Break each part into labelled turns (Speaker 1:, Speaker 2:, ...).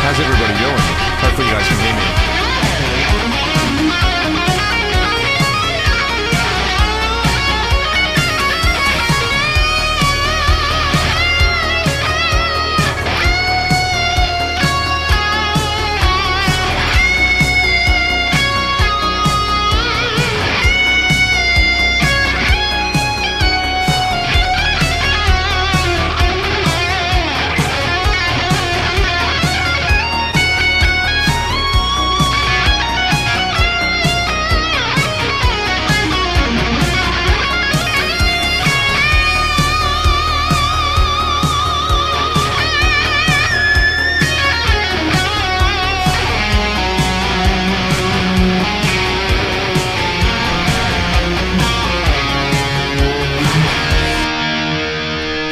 Speaker 1: How's everybody doing? Hopefully you guys can hear me.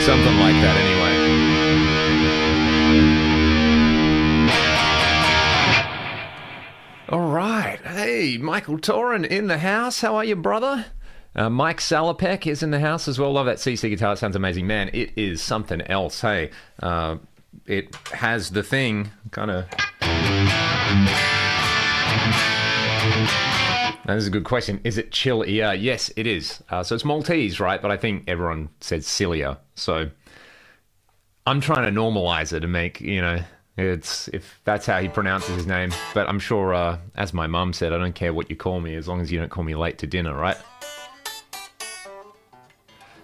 Speaker 1: Something like that anyway. All right. Hey, Michael Toran in the house. How are you, brother? Mike Salopek is in the house as well. Love that CC guitar. It sounds amazing. Man, it is something else. Hey, it has the thing kind of... That is a good question. Is it chillier? Yes, it is. So it's Maltese, right? But I think everyone said Cilia. So I'm trying to normalize it and make, it's if that's how he pronounces his name. But I'm sure, as my mum said, I don't care what you call me as long as you don't call me late to dinner, right?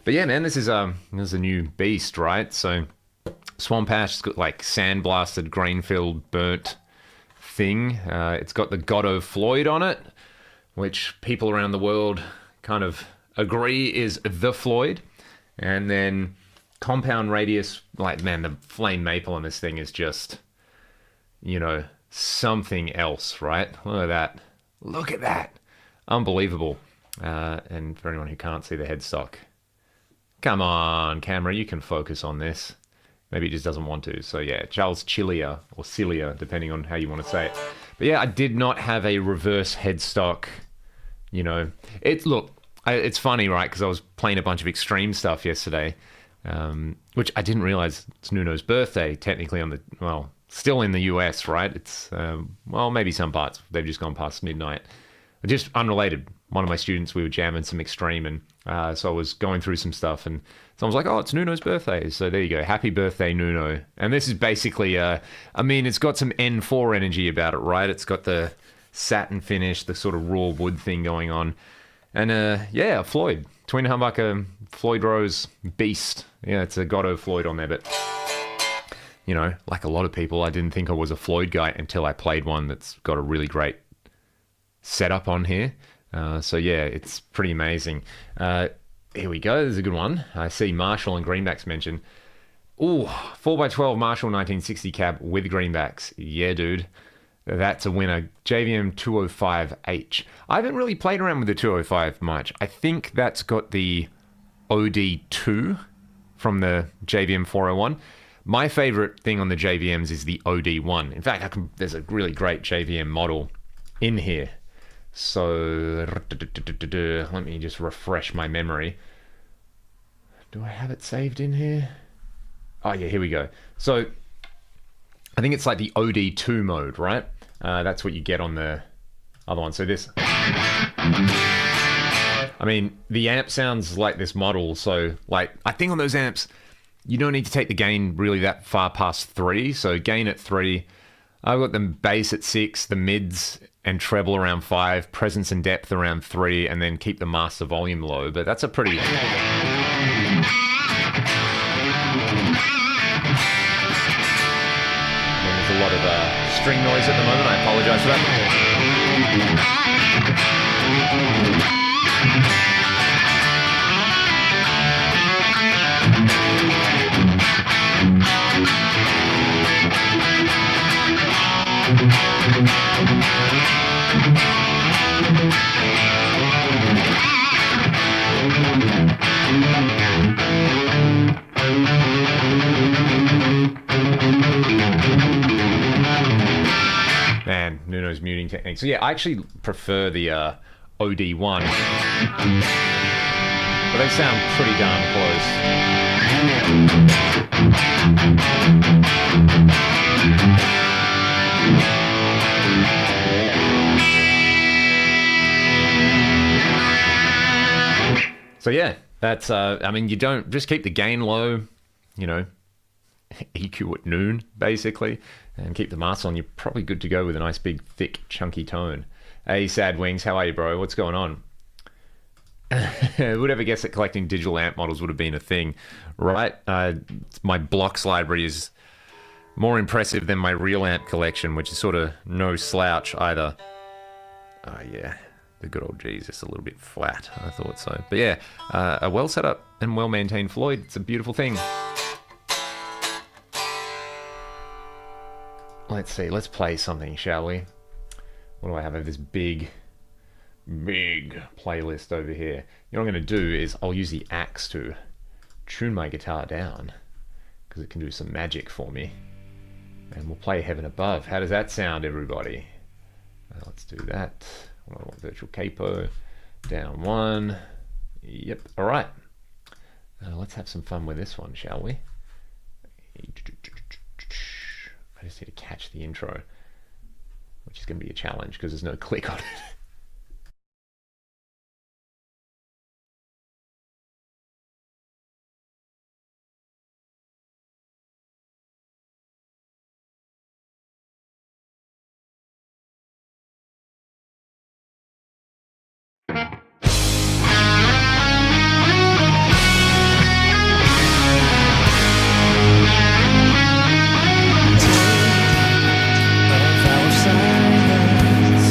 Speaker 1: But yeah, man, this is a new beast, right? So Swamp Ash has got like sandblasted, grain-filled, burnt thing. It's got the Goddo Floyd on it, which people around the world kind of agree is the Floyd. And then Compound Radius, like, man, the flame maple on this thing is just, something else, right? Look at that. Look at that. Unbelievable. And for anyone who can't see the headstock, come on, camera, you can focus on this. Maybe he just doesn't want to. So yeah, Charles Cilia, or Cilia, depending on how you want to say it. But yeah, I did not have a reverse headstock. It's funny, right? Because I was playing a bunch of extreme stuff yesterday, which I didn't realize it's Nuno's birthday, technically still in the US, right? It's, maybe some parts, they've just gone past midnight. Just unrelated. One of my students, we were jamming some extreme, and so I was going through some stuff, and so I was like, oh, it's Nuno's birthday. So there you go. Happy birthday, Nuno. And this is basically, it's got some N4 energy about it, right? It's got the satin finish, the sort of raw wood thing going on. And a Floyd. Twin humbucker, Floyd Rose Beast. Yeah, it's a Goddo Floyd on there, but, like a lot of people, I didn't think I was a Floyd guy until I played one that's got a really great setup on here. So yeah, it's pretty amazing. Here we go. There's a good one. I see Marshall and Greenbacks mentioned. Ooh, 4x12 Marshall 1960 cab with Greenbacks. Yeah, dude. That's a winner. JVM 205H. I haven't really played around with the 205 much. I think that's got the OD2 from the JVM 401. My favorite thing on the JVMs is the OD1. In fact, there's a really great JVM model in here. So let me just refresh my memory. Do I have it saved in here? Oh yeah, here we go. So I think it's like the OD2 mode, right? That's what you get on the other one. So this, the amp sounds like this model. So like, I think on those amps, you don't need to take the gain really that far past 3. So gain at 3. I've got the bass at 6, the mids and treble around 5, presence and depth around 3, and then keep the master volume low. But that's a pretty... There's a lot of string noise at the moment. I apologize for that. Man, Nuno's muting technique. So yeah, I actually prefer the OD1. But they sound pretty darn close. So yeah, that's. I mean, you don't just keep the gain low. You know, EQ at noon basically, and keep the master on. You're probably good to go with a nice big, thick, chunky tone. Hey, Sad Wings, how are you, bro? What's going on? Who'd ever guess that collecting digital amp models would have been a thing, right? My blocks library is more impressive than my real amp collection, which is sort of no slouch either. Oh yeah, the good old G's just a little bit flat. I thought so, but yeah, a well set up and well maintained Floyd. It's a beautiful thing. Let's see. Let's play something, shall we? What do I have? I have this big playlist over here. You know what I'm going to do is I'll use the axe to tune my guitar down because it can do some magic for me. And we'll play Heaven Above. How does that sound, everybody? Let's do that. I want virtual capo. Down one. Yep. All right. Let's have some fun with this one, shall we? I just need to catch the intro, which is going to be a challenge because there's no click on it.
Speaker 2: Of our silence,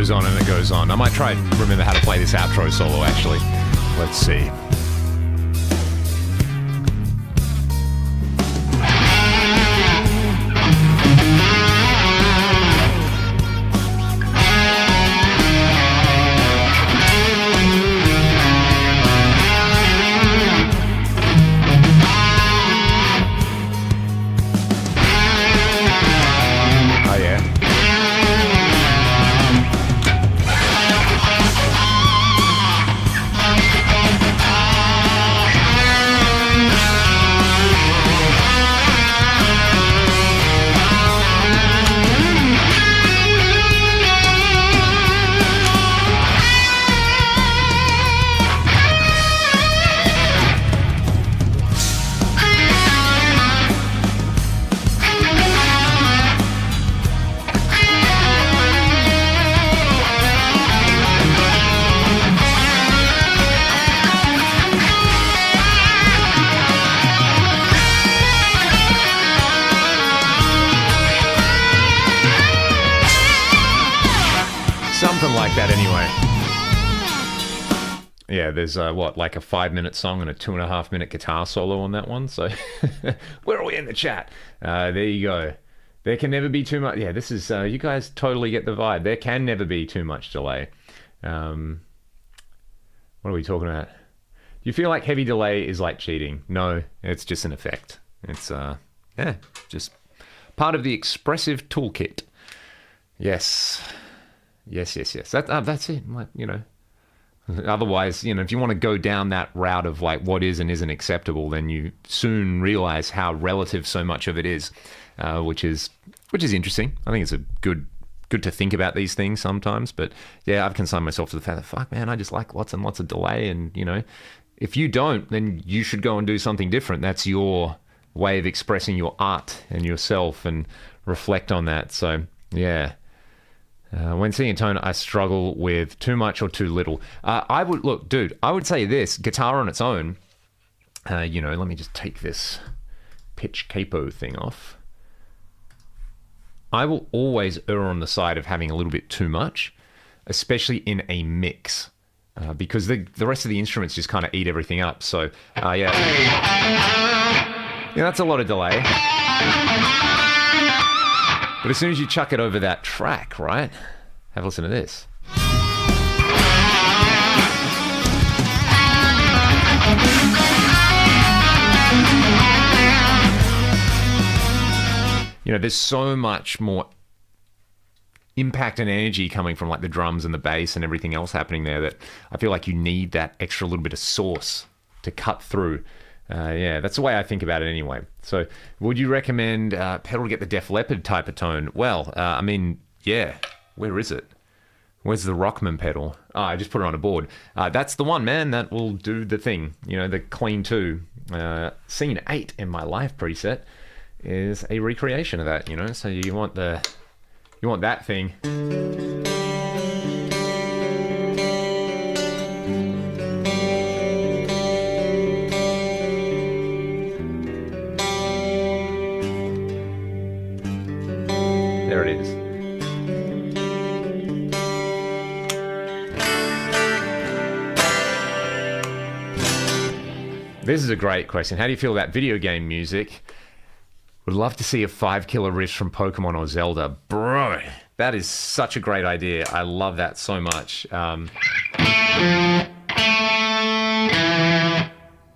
Speaker 1: goes on and it goes on. I might try and remember how to play this outro solo, actually. Let's see. Something like that anyway. Yeah, there's like a 5-minute song and a 2.5-minute guitar solo on that one. So where are we in the chat? There you go. There can never be too much. Yeah, this is, you guys totally get the vibe. There can never be too much delay. What are we talking about? Do you feel like heavy delay is like cheating? No, it's just an effect. It's, yeah, just part of the expressive toolkit. Yes. Yes. That's it. Like, you know, otherwise, you know, if you want to go down that route of like what is and isn't acceptable, then you soon realize how relative so much of it is, which is interesting. I think it's a good to think about these things sometimes. But yeah, I've consigned myself to the fact that, fuck, man, I just like lots and lots of delay. And, you know, if you don't, then you should go and do something different. That's your way of expressing your art and yourself, and reflect on that. So yeah. When singing tone, I struggle with too much or too little. I would say this, guitar on its own, you know, let me just take this pitch capo thing off. I will always err on the side of having a little bit too much, especially in a mix, because the rest of the instruments just kind of eat everything up. So, yeah, that's a lot of delay. But as soon as you chuck it over that track, right? Have a listen to this. You know, there's so much more impact and energy coming from like the drums and the bass and everything else happening there, that I feel like you need that extra little bit of sauce to cut through. Yeah, that's the way I think about it anyway. So would you recommend pedal to get the Def Leppard type of tone? Well, I mean, yeah. Where is it? Where's the Rockman pedal? Oh, I just put it on a board. That's the one, man. That will do the thing. You know, the Clean 2. Scene 8 in my live preset is a recreation of that, you know? So you want that thing. There it is. This is a great question. How do you feel about video game music? Would love to see a 5 killer riff from Pokemon or Zelda. Bro, that is such a great idea. I love that so much.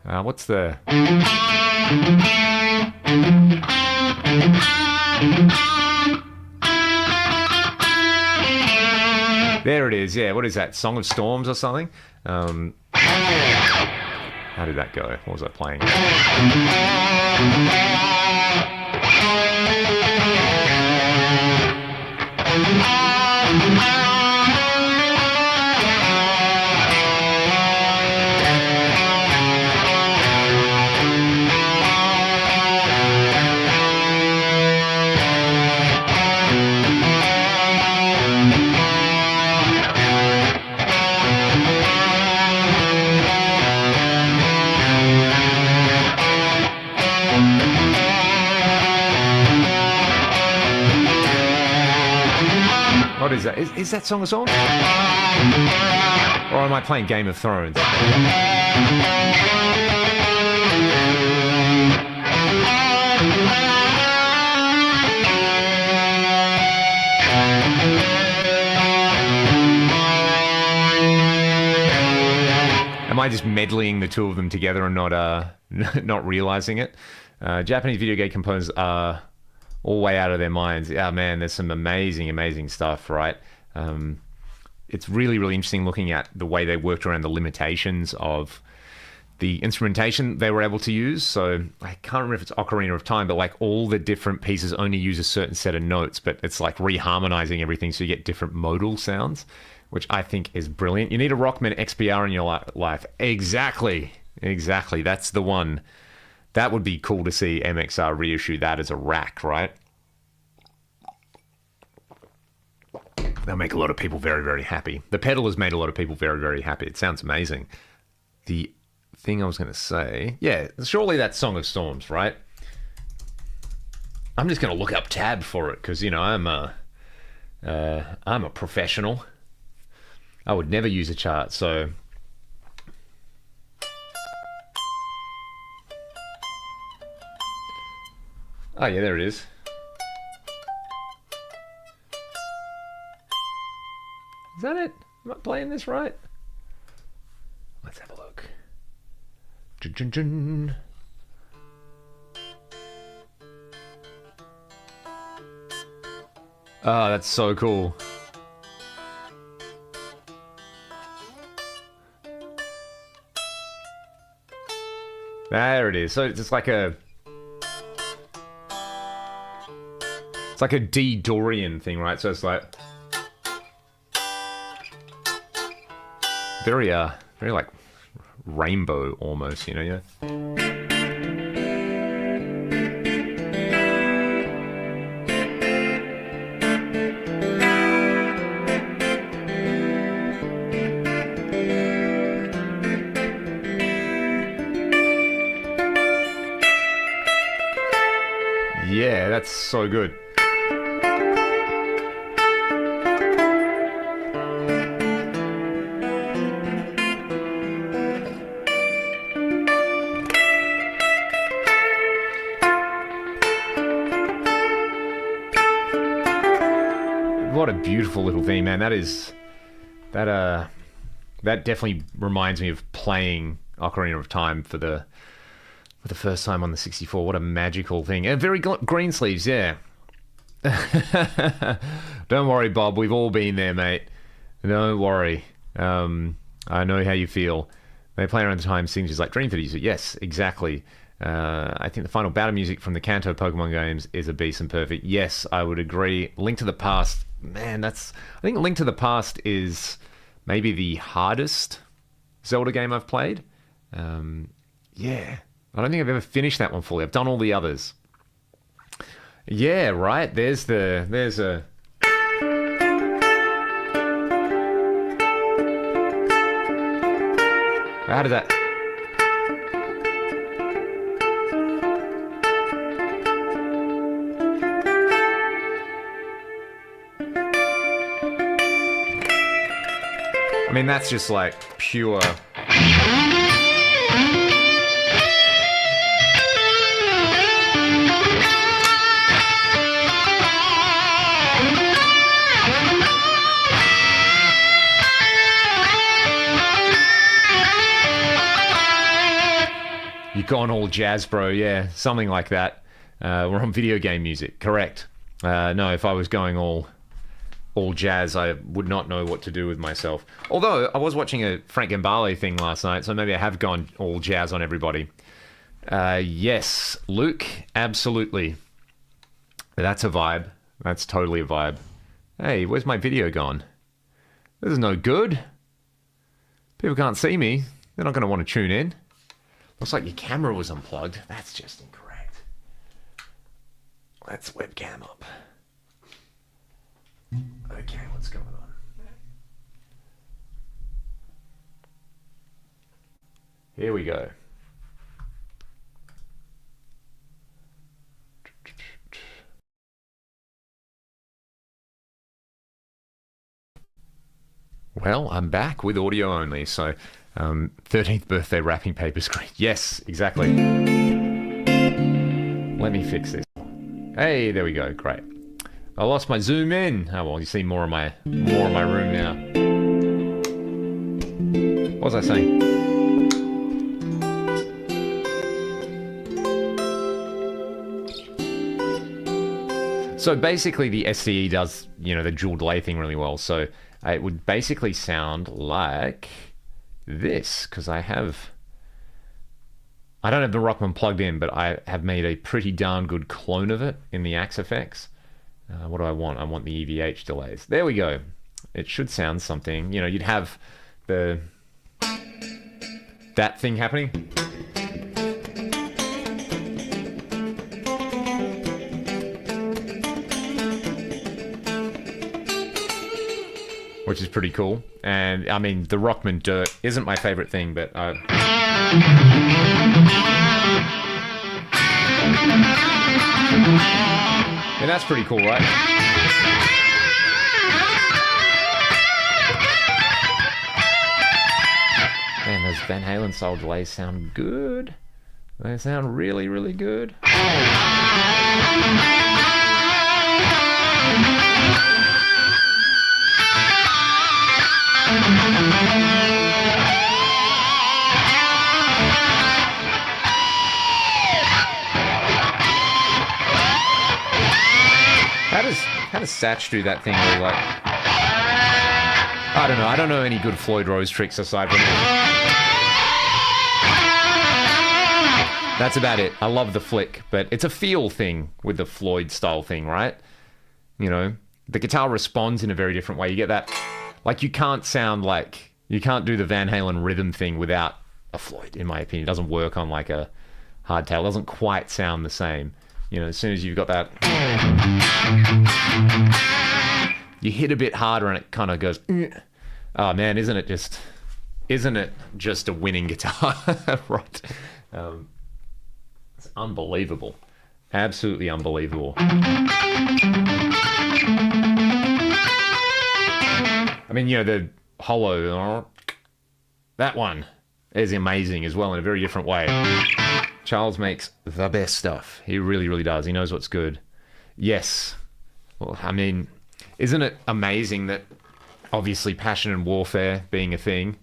Speaker 1: What's the... There it is. Yeah, what is that? Song of Storms or something? How did that go? What was I playing? is that Song of Songs? Or am I playing Game of Thrones? Am I just meddling the two of them together and not not realizing it? Japanese video game composers are all way out of their minds. Yeah, man, there's some amazing, amazing stuff, right? It's really, really interesting looking at the way they worked around the limitations of the instrumentation they were able to use. So I can't remember if it's Ocarina of Time, but like all the different pieces only use a certain set of notes, but it's like reharmonizing everything so you get different modal sounds, which I think is brilliant. You need a Rockman XPR in your life. Exactly. That's the one. That would be cool to see MXR reissue that as a rack, right? That'll make a lot of people very, very happy. The pedal has made a lot of people very, very happy. It sounds amazing. The thing I was going to say, yeah, surely that's Song of Storms, right? I'm just going to look up tab for it because, you know, I'm a professional. I would never use a chart, so... Oh, yeah, there it is. Is that it? Am I playing this right? Let's have a look. Jun. Oh, that's so cool. There it is. So it's like a... It's like a D Dorian thing, right? So it's like... Very like rainbow almost, you know, yeah. Yeah, that's so good. What a beautiful little theme, man. That definitely reminds me of playing Ocarina of Time for the first time on the 64. What a magical thing. And very green sleeves, yeah. Don't worry, Bob. We've all been there, mate. Don't worry. I know how you feel. They play around the time signatures like Dream Theater user. Yes, exactly. I think the final battle music from the Kanto Pokemon games is a beast and perfect. Yes, I would agree. Link to the Past, man, I think Link to the Past is maybe the hardest Zelda game I've played. Yeah, I don't think I've ever finished that one fully. I've done all the others. Yeah, right. There's a... How did that... I mean, that's just like pure... You've gone all jazz, bro. Yeah, something like that. We're on video game music. Correct. No, if I was going all jazz, I would not know what to do with myself. Although, I was watching a Frank Gambale thing last night, so maybe I have gone all jazz on everybody. Yes, Luke, absolutely. That's a vibe. That's totally a vibe. Hey, where's my video gone? This is no good. People can't see me. They're not going to want to tune in. Looks like your camera was unplugged. That's just incorrect. Let's webcam up. Okay, what's going on? Here we go. Well, I'm back with audio only, so 13th birthday wrapping paper screen. Yes, exactly. Let me fix this. Hey, there we go. Great. I lost my zoom in. Oh well, you see more of my room now. What was I saying? So basically, the SCE does, the dual delay thing really well. So it would basically sound like this, because I don't have the Rockman plugged in, but I have made a pretty darn good clone of it in the Axe-Fx. What do I want? I want the EVH delays. There we go. It should sound something. You'd have that thing happening. Which is pretty cool. And I mean, the Rockman Dirt isn't my favorite thing, but and that's pretty cool, right? Man, those Van Halen style delays sound good. They sound really, really good. How does Satch do that thing where he I don't know. I don't know any good Floyd Rose tricks aside from that's about it. I love the flick, but it's a feel thing with the Floyd style thing, right? The guitar responds in a very different way. You get that, you can't do the Van Halen rhythm thing without a Floyd, in my opinion. It doesn't work on a hardtail. It doesn't quite sound the same. As soon as you've got that, you hit a bit harder and it kind of goes, oh man, isn't it just a winning guitar? Right. It's unbelievable. Absolutely unbelievable. I mean, the hollow, that one is amazing as well in a very different way. Charles makes the best stuff. He really, really does. He knows what's good. Yes. Well, I mean, isn't it amazing that obviously Passion and Warfare being a thing,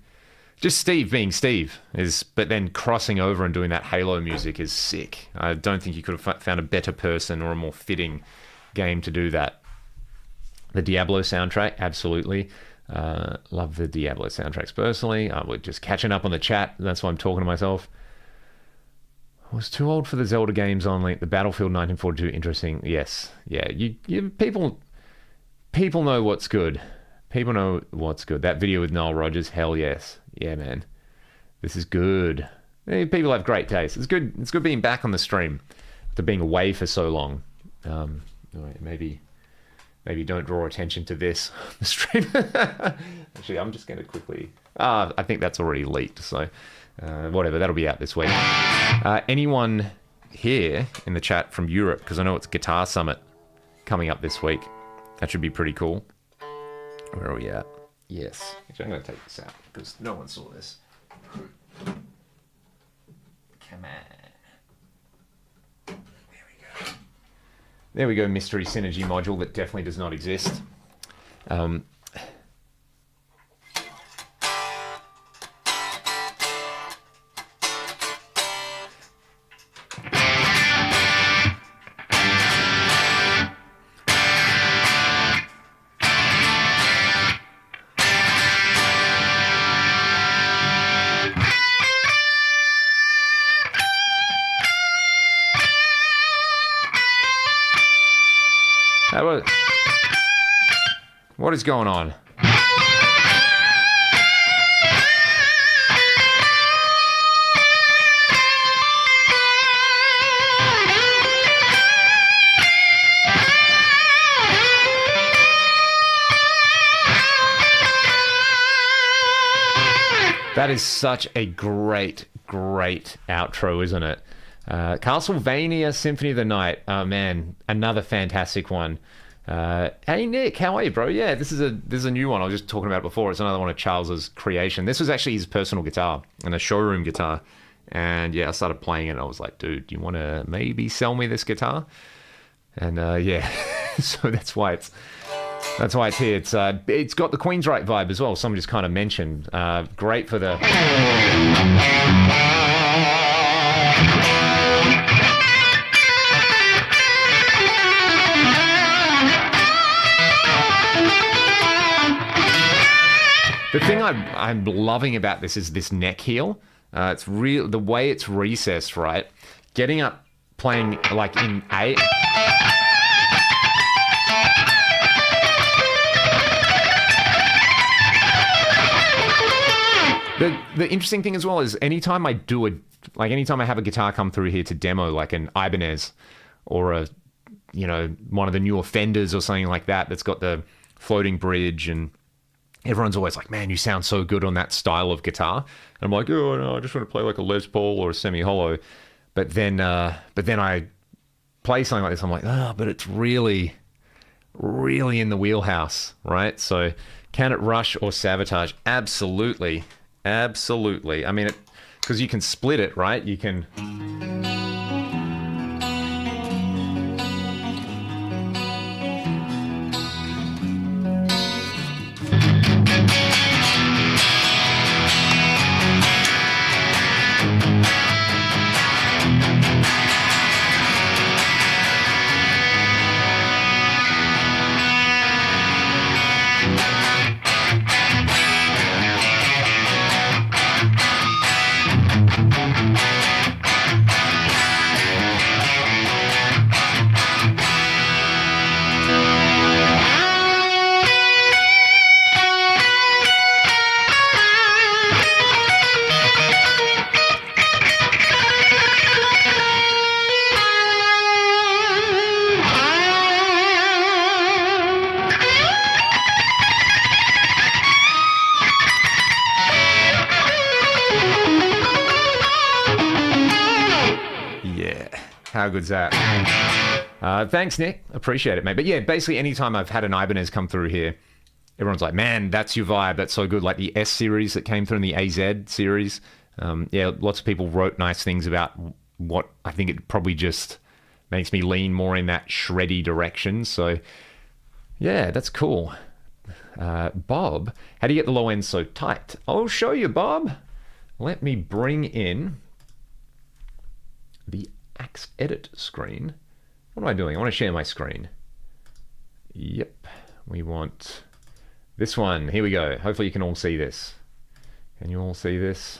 Speaker 1: just Steve being Steve but then crossing over and doing that Halo music is sick. I don't think you could have found a better person or a more fitting game to do that. The Diablo soundtrack, absolutely. Love the Diablo soundtracks personally. We're just catching up on the chat. That's why I'm talking to myself. I was too old for the Zelda games only. The Battlefield 1942, interesting. Yes. Yeah, people know what's good. People know what's good. That video with Nile Rodgers, hell yes. Yeah, man. This is good. People have great taste. It's good. It's good being back on the stream after being away for so long. Maybe don't draw attention to this on the stream. Actually, I'm just going to quickly... I think that's already leaked, so whatever. That'll be out this week. Anyone here in the chat from Europe, because I know it's Guitar Summit coming up this week. That should be pretty cool. Where are we at? Yes. Actually, I'm going to take this out because no one saw this. Come on. There we go, mystery synergy module that definitely does not exist. What is going on? That is such a great outro, isn't it? Castlevania Symphony of the Night. Oh man, another fantastic one. Hey Nick, how are you, bro? Yeah, this is a new one. I was just talking about it before. It's another one of Charles's creation. This was actually his personal guitar and a showroom guitar. And yeah, I started playing it. And I was like, dude, do you want to maybe sell me this guitar? And yeah, so that's why it's here. It's got the Queensryche vibe as well. Someone just kind of mentioned. Great for the. The thing I'm loving about this is this neck heel. It's real, the way it's recessed, right? Getting up, playing like in A. The interesting thing as well is anytime I have a guitar come through here to demo, like an Ibanez or one of the newer Fenders or something like that, that's got the floating bridge, and everyone's always like, man, you sound so good on that style of guitar. And I'm like, oh no, I just want to play like a Les Paul or a semi-hollow. But then I play something like this, I'm like, but it's really, really in the wheelhouse, right? So can it rush or sabotage? Absolutely. Absolutely. I mean, because you can split it, right? You can. How good's that? Thanks, Nick. Appreciate it, mate. But yeah, basically anytime I've had an Ibanez come through here, everyone's like, man, that's your vibe. That's so good. Like the S series that came through in the AZ series. Yeah, lots of people wrote nice things about what I think it probably just makes me lean more in that shreddy direction. So yeah, that's cool. Bob, how do you get the low end so tight? I'll show you, Bob. Let me bring in the Axe Edit screen. What am I doing? I want to share my screen. Yep. We want this one. Here we go. Hopefully you can all see this. Can you all see this?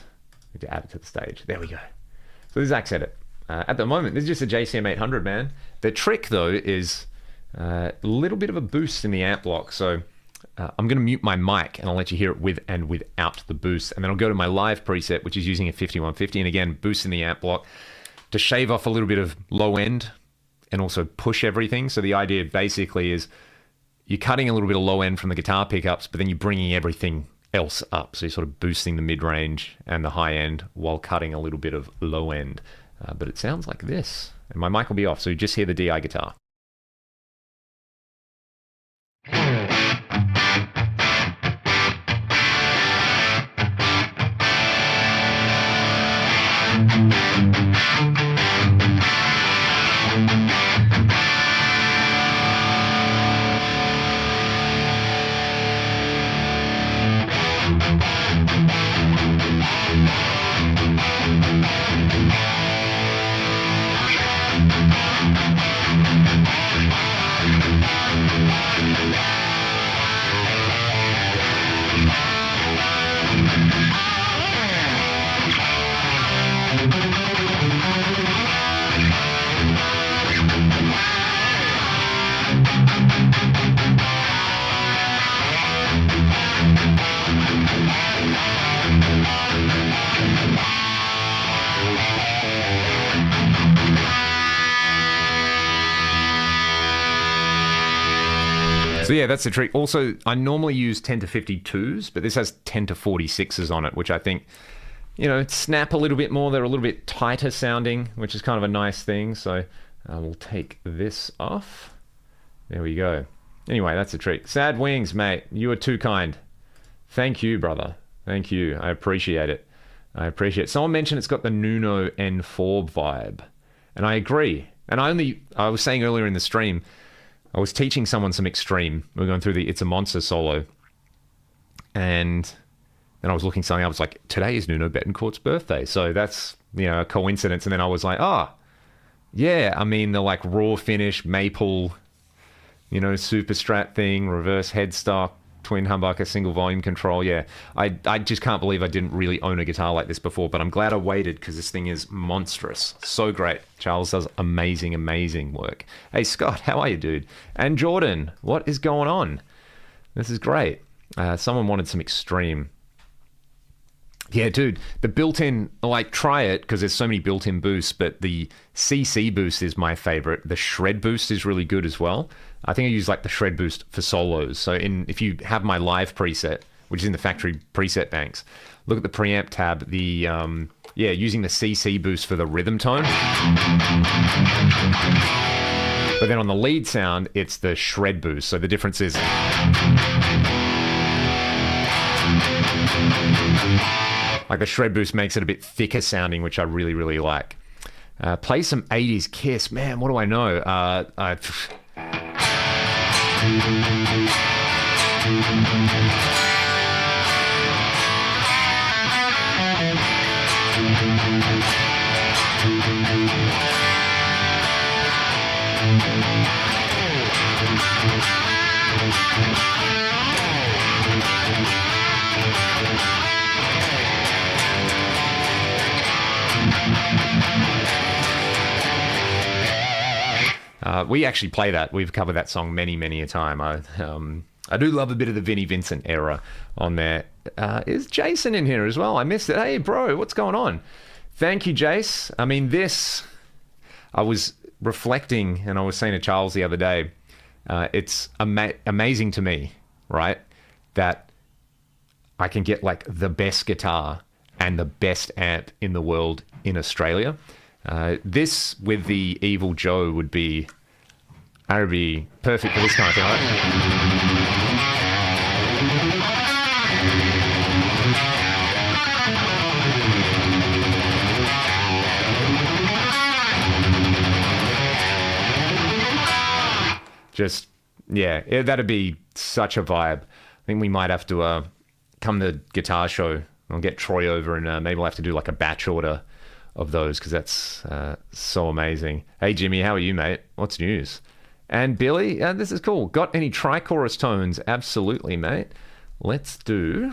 Speaker 1: Need to add it to the stage. There we go. So this is Axe Edit. At the moment, this is just a JCM 800, man. The trick, though, is a little bit of a boost in the amp block. So I'm going to mute my mic, and I'll let you hear it with and without the boost. And then I'll go to my live preset, which is using a 5150. And again, boost in the amp block to shave off a little bit of low end and also push everything. So the idea basically is you're cutting a little bit of low end from the guitar pickups, but then you're bringing everything else up. So you're sort of boosting the mid-range and the high end while cutting a little bit of low end. But it sounds like this. And my mic will be off, so you just hear the DI guitar. So yeah, that's the trick. Also, I normally use 10 to 52s, but this has 10 to 46s on it, which I think, snap a little bit more. They're a little bit tighter sounding, which is kind of a nice thing. So we'll take this off. There we go. Anyway, that's a treat. Sad Wings, mate. You are too kind. Thank you, brother. Thank you. I appreciate it. I appreciate it. Someone mentioned it's got the Nuno N4 vibe. And I agree. And I was saying earlier in the stream, I was teaching someone some extreme. We were going through the It's a Monster solo. And then I was looking something. I was like, today is Nuno Betancourt's birthday. So that's, a coincidence. And then I was like, yeah. I mean, the like raw finish, maple, super strat thing, reverse headstock, twin humbucker, single volume control. Yeah, I just can't believe I didn't really own a guitar like this before, but I'm glad I waited because this thing is monstrous. So great. Charles does amazing, amazing work. Hey, Scott, how are you, dude? And Jordan, what is going on? This is great. Someone wanted some extreme. Yeah, dude, the built-in, try it because there's so many built-in boosts, but the CC boost is my favorite. The shred boost is really good as well. I think I use the shred boost for solos. So if you have my live preset, which is in the factory preset banks, look at the preamp tab, using the CC boost for the rhythm tone. But then on the lead sound, it's the shred boost. So the difference is... the shred boost makes it a bit thicker sounding, which I really, really like. Play some 80s Kiss. Man, what do I know? We actually play that. We've covered that song many, many a time. I do love a bit of the Vinnie Vincent era on there. Is Jason in here as well? I missed it. Hey, bro, what's going on? Thank you, Jace. I mean, I was reflecting, and I was saying to Charles the other day, it's amazing to me, right, that I can get the best guitar and the best amp in the world in Australia. This with the Evil Joe would be perfect for this kind of thing, right? Just, yeah, that'd be such a vibe. I think we might have to come to Guitar Show. I'll get Troy over and maybe we'll have to do a batch order of those because that's so amazing. Hey, Jimmy, how are you, mate? What's news? And Billy, this is cool. Got any tri-chorus tones? Absolutely, mate. Let's do...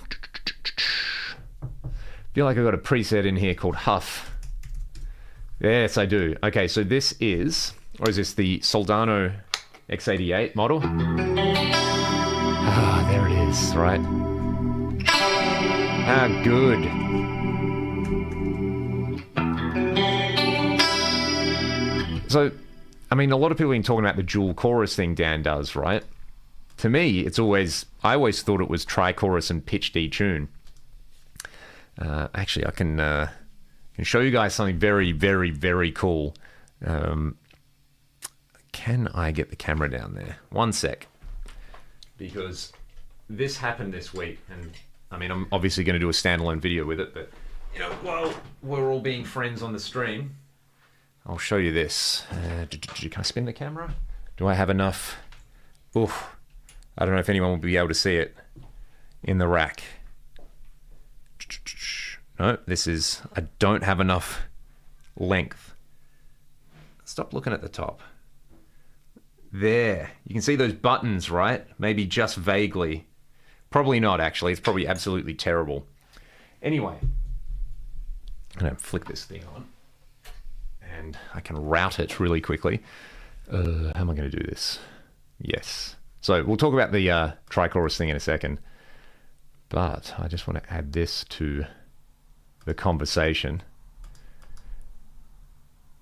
Speaker 1: feel like I've got a preset in here called Huff. Yes, I do. Okay, so this is... or is this the Soldano X88 model? There it is, right? Good. So, I mean, a lot of people have been talking about the dual chorus thing Dan does, right? To me, I always thought it was tri-chorus and pitch detune. Actually, I can show you guys something very, very, very cool. Can I get the camera down there? One sec. Because this happened this week, and I mean, I'm obviously going to do a standalone video with it, but, while we're all being friends on the stream, I'll show you this. Can I spin the camera? Do I have enough? Oof. I don't know if anyone will be able to see it in the rack. No, I don't have enough length. Stop looking at the top. There. You can see those buttons, right? Maybe just vaguely. Probably not, actually. It's probably absolutely terrible. Anyway. I'm going to flick this thing on. And I can route it really quickly. How am I going to do this? Yes. So we'll talk about the tri-chorus thing in a second. But I just want to add this to the conversation.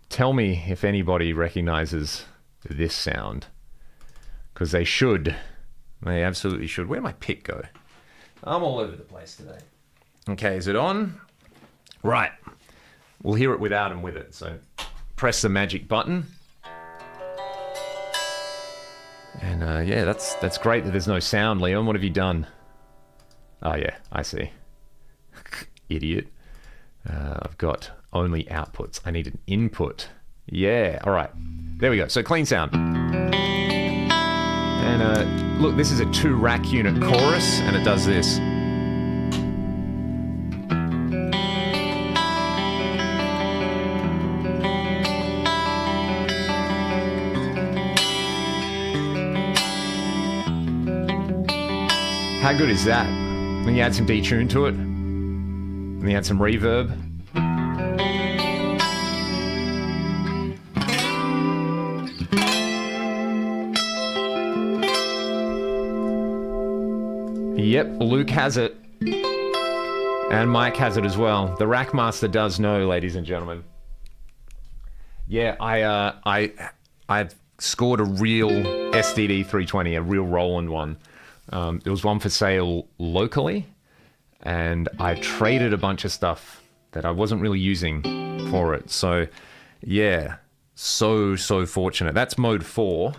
Speaker 1: Tell me if anybody recognizes this sound. Because they should. They absolutely should. Where'd my pick go? I'm all over the place today. Okay, is it on? Right. We'll hear it without and with it. So press the magic button. And yeah, that's great that there's no sound, Leon. What have you done? Oh yeah, I see. Idiot. I've got only outputs. I need an input. Yeah, all right. There we go. So clean sound. And look, this is a 2-rack unit chorus, and it does this. How good is that? Then you add some detune to it. And then you add some reverb. Yep, Luke has it. And Mike has it as well. The Rackmaster does know, ladies and gentlemen. Yeah, I've scored a real SDD 320, a real Roland one. There was one for sale locally, and I traded a bunch of stuff that I wasn't really using for it. So, yeah, so fortunate. That's mode 4.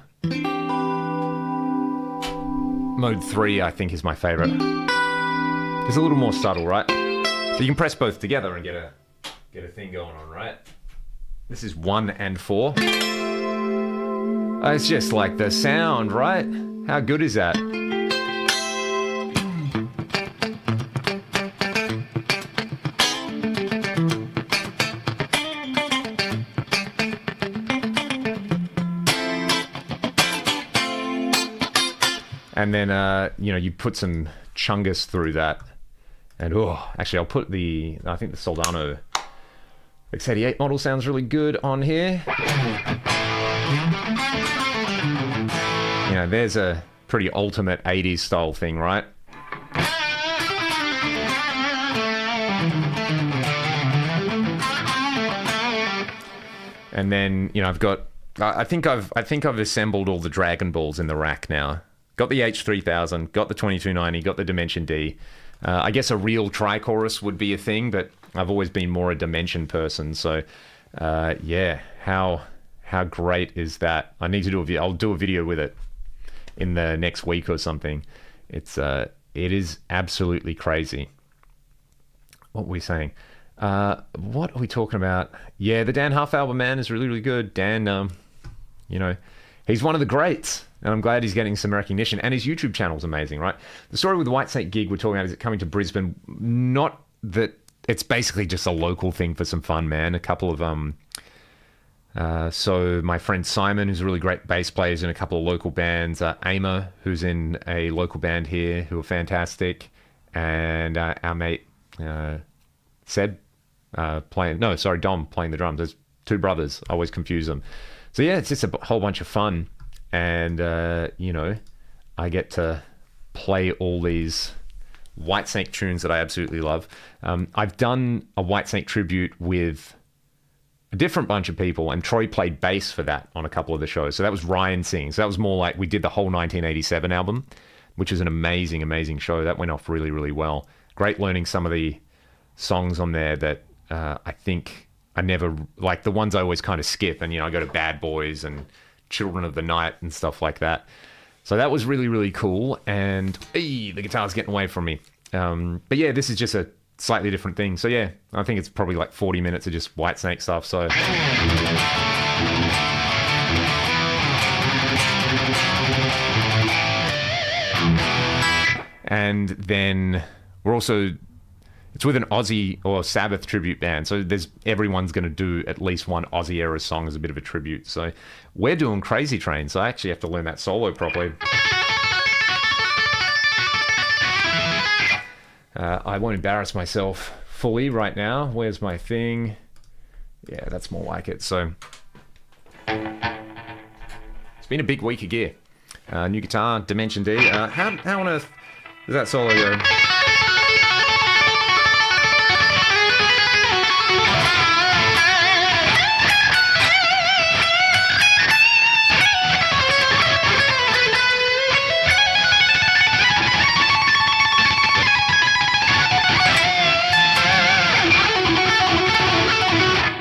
Speaker 1: Mode 3, I think, is my favorite. It's a little more subtle, right? So you can press both together and get a thing going on, right? This is 1 and 4. It's just like the sound, right? How good is that? And then, you put some chungus through that. And, actually, I'll put I think the Soldano X88 model sounds really good on here. There's a pretty ultimate 80s style thing, right? And then, I think I've assembled all the Dragon Balls in the rack now. Got the H3000, got the 2290, got the Dimension D. I guess a real tri-chorus would be a thing, but I've always been more a Dimension person. So, yeah, how great is that? I need to I'll do a video with it in the next week or something. It is absolutely crazy. What were we saying? What are we talking about? Yeah, the Dan Huff album, man, is really, really good. Dan, he's one of the greats. And I'm glad he's getting some recognition. And his YouTube channel's amazing, right? The story with the Whitesnake gig we're talking about is it coming to Brisbane. Not that it's basically just a local thing for some fun, man. A couple of so my friend Simon, who's a really great bass player, is in a couple of local bands. Aimer, who's in a local band here, who are fantastic. And our mate Seb Dom playing the drums. There's 2 brothers. I always confuse them. So yeah, it's just a whole bunch of fun. And, I get to play all these Whitesnake tunes that I absolutely love. I've done a Whitesnake tribute with a different bunch of people, and Troy played bass for that on a couple of the shows. So that was Ryan singing. So that was more like we did the whole 1987 album, which is an amazing, amazing show. That went off really, really well. Great learning some of the songs on there that I think I never, like the ones I always kind of skip. And, I go to Bad Boys and Children of the Night and stuff like that. So that was really, really cool. And the guitar's getting away from me. But yeah, this is just a slightly different thing. So yeah, I think it's probably like 40 minutes of just Whitesnake stuff. So and then we're also, it's with an Aussie or Sabbath tribute band. So everyone's going to do at least one Aussie era song as a bit of a tribute. So we're doing Crazy Train. So I actually have to learn that solo properly. I won't embarrass myself fully right now. Where's my thing? Yeah, that's more like it. So it's been a big week of gear. New guitar, Dimension D. How on earth does that solo go?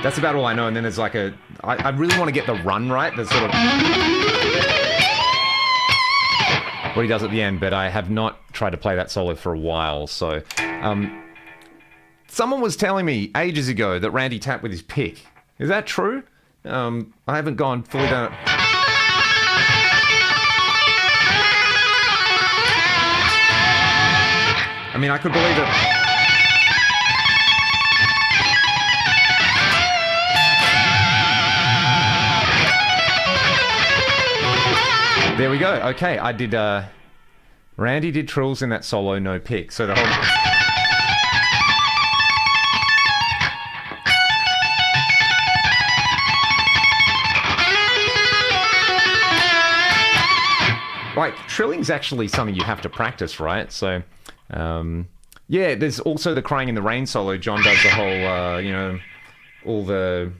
Speaker 1: That's about all I know. And then there's like I really want to get the run right. That's sort of... what he does at the end, but I have not tried to play that solo for a while. So, someone was telling me ages ago that Randy tapped with his pick. Is that true? I haven't gone fully down it. I mean, I could believe it. There we go. Okay, I did, Randy did trills in that solo, no pick. So the whole... Like, trilling's actually something you have to practice, right? So, yeah, there's also the Crying in the Rain solo. John does the whole, you know, all the...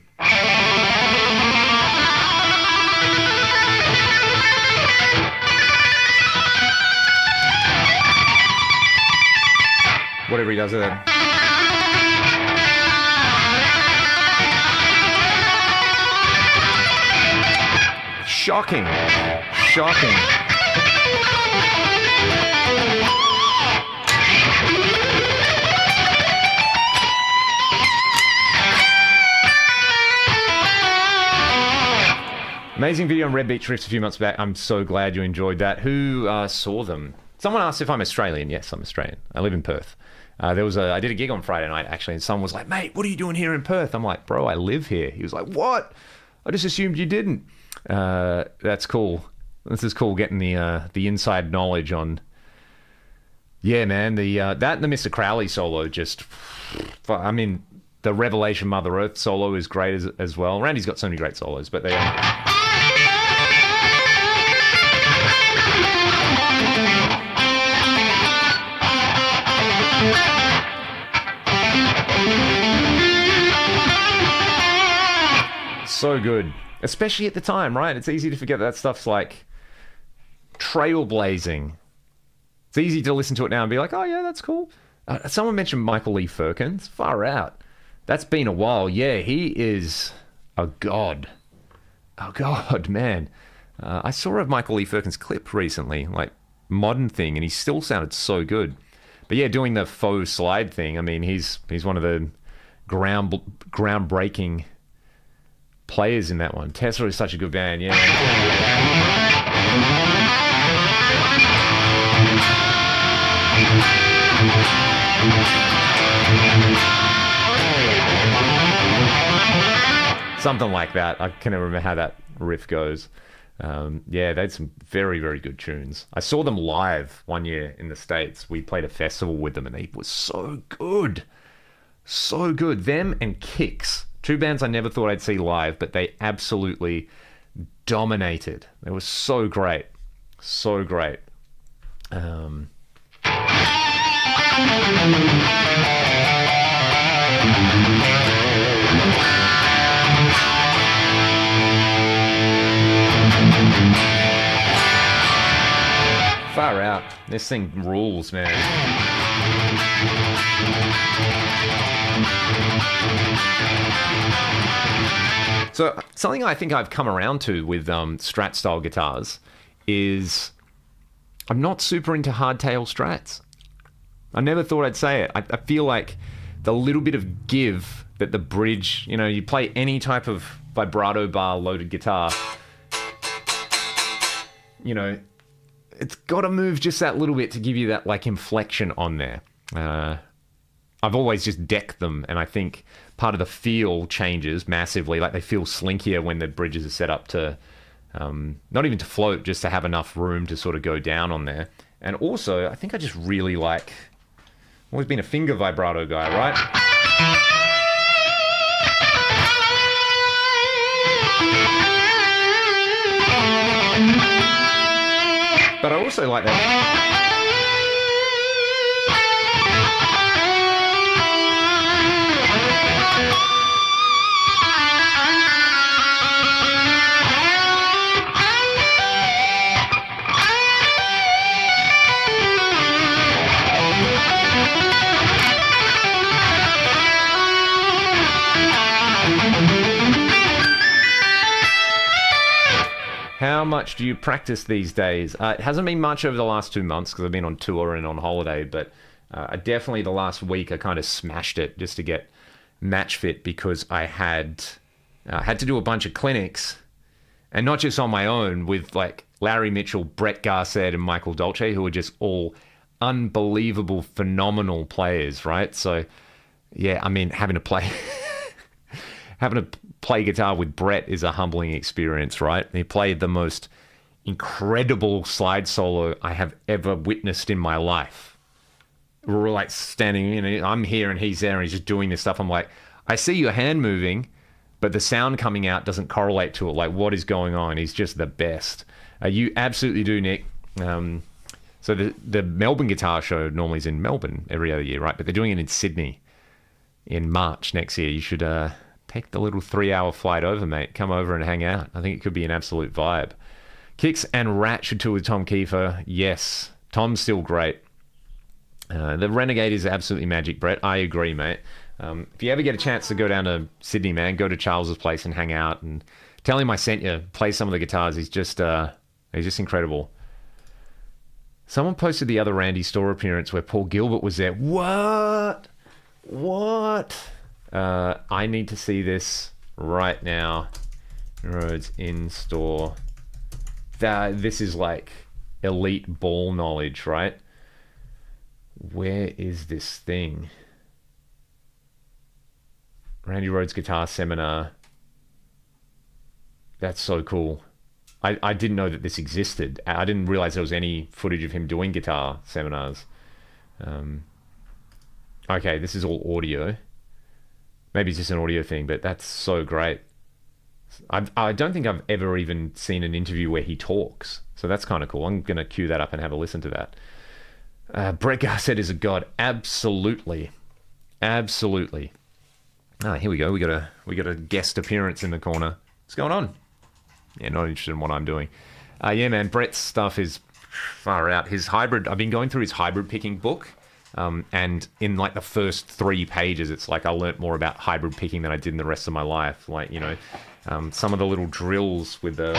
Speaker 1: whatever he does with it. Shocking. Shocking. Amazing video on Red Beach Riffs a few months back. I'm so glad you enjoyed that. Who saw them? Someone asked if I'm Australian. Yes, I'm Australian. I live in Perth. I did a gig on Friday night, actually, and someone was like, mate, what are you doing here in Perth? I'm like, bro, I live here. He was like, what? I just assumed you didn't. That's cool. This is cool, getting the inside knowledge on... Yeah, man, that and the Mr. Crowley solo just... I mean, the Revelation Mother Earth solo is great as well. Randy's got so many great solos, but they... so good, especially at the time, right? It's easy to forget that stuff's like trailblazing. It's easy to listen to it now and be like, oh yeah, that's cool. Someone mentioned Michael Lee Firkins. Far out. That's been a while. Yeah, he is a god. Oh god, man. I saw a Michael Lee Firkins clip recently, like modern thing, and he still sounded so good. But yeah, doing the faux slide thing, I mean, he's one of the groundbreaking players in that one. Tesla is such a good band, yeah. Something like that. I can't remember how that riff goes. Yeah, they had some very, very good tunes. I saw them live one year in the States. We played a festival with them and they were so good. So good. Them and Kicks. Two bands I never thought I'd see live, but they absolutely dominated. They were so great. So great. Far out. This thing rules, man. So something I think I've come around to with Strat style guitars is I'm not super into hardtail Strats. I never thought I'd say it. I feel like the little bit of give that the bridge, you know, you play any type of vibrato bar loaded guitar, you know, it's got to move just that little bit to give you that like inflection on there. I've always just decked them, and I think part of the feel changes massively. Like they feel slinkier when the bridges are set up to, not even to float, just to have enough room to sort of go down on there. And also, I think I just really like, always been a finger vibrato guy, right? But I also like that. How much do you practice these days? It hasn't been much over the last 2 months because I've been on tour and on holiday, but definitely the last week I kind of smashed it just to get match fit because I had to do a bunch of clinics, and not just on my own, with like Larry Mitchell, Brett Garsed, and Michael Dolce, who are just all unbelievable, phenomenal players, right? So, yeah, I mean, having to play guitar with Brett is a humbling experience, right? He played the most incredible slide solo I have ever witnessed in my life. We're like standing, I'm here and he's there and he's just doing this stuff. I'm like, I see your hand moving, but the sound coming out doesn't correlate to it. Like, what is going on? He's just the best. You absolutely do, Nick. So the Melbourne Guitar Show normally is in Melbourne every other year, right? But they're doing it in Sydney in March next year. You should take the little 3-hour flight over, mate. Come over and hang out. I think it could be an absolute vibe. Kix and Rat should tour with Tom Kiefer. Yes, Tom's still great. The Renegade is absolutely magic, Brett. I agree, mate. If you ever get a chance to go down to Sydney, man, go to Charles's place and hang out and tell him I sent you. Play some of the guitars. He's just incredible. Someone posted the other Randy Store appearance where Paul Gilbert was there. What? I need to see this right now. Rhodes in store. This is like elite ball knowledge, right? Where is this thing? Randy Rhodes Guitar Seminar. That's so cool. I didn't know that this existed. I didn't realize there was any footage of him doing guitar seminars. Okay, this is all audio. Maybe it's just an audio thing, but that's so great. I don't think I've ever even seen an interview where he talks. So that's kind of cool. I'm going to cue that up and have a listen to that. Brett Garsed is a god. Absolutely. Absolutely. Here we go. We got a guest appearance in the corner. What's going on? Yeah, not interested in what I'm doing. Yeah, man, Brett's stuff is far out. His hybrid, I've been going through his hybrid picking book, and in like the first 3 pages, it's like I learnt more about hybrid picking than I did in the rest of my life. Like, some of the little drills with the...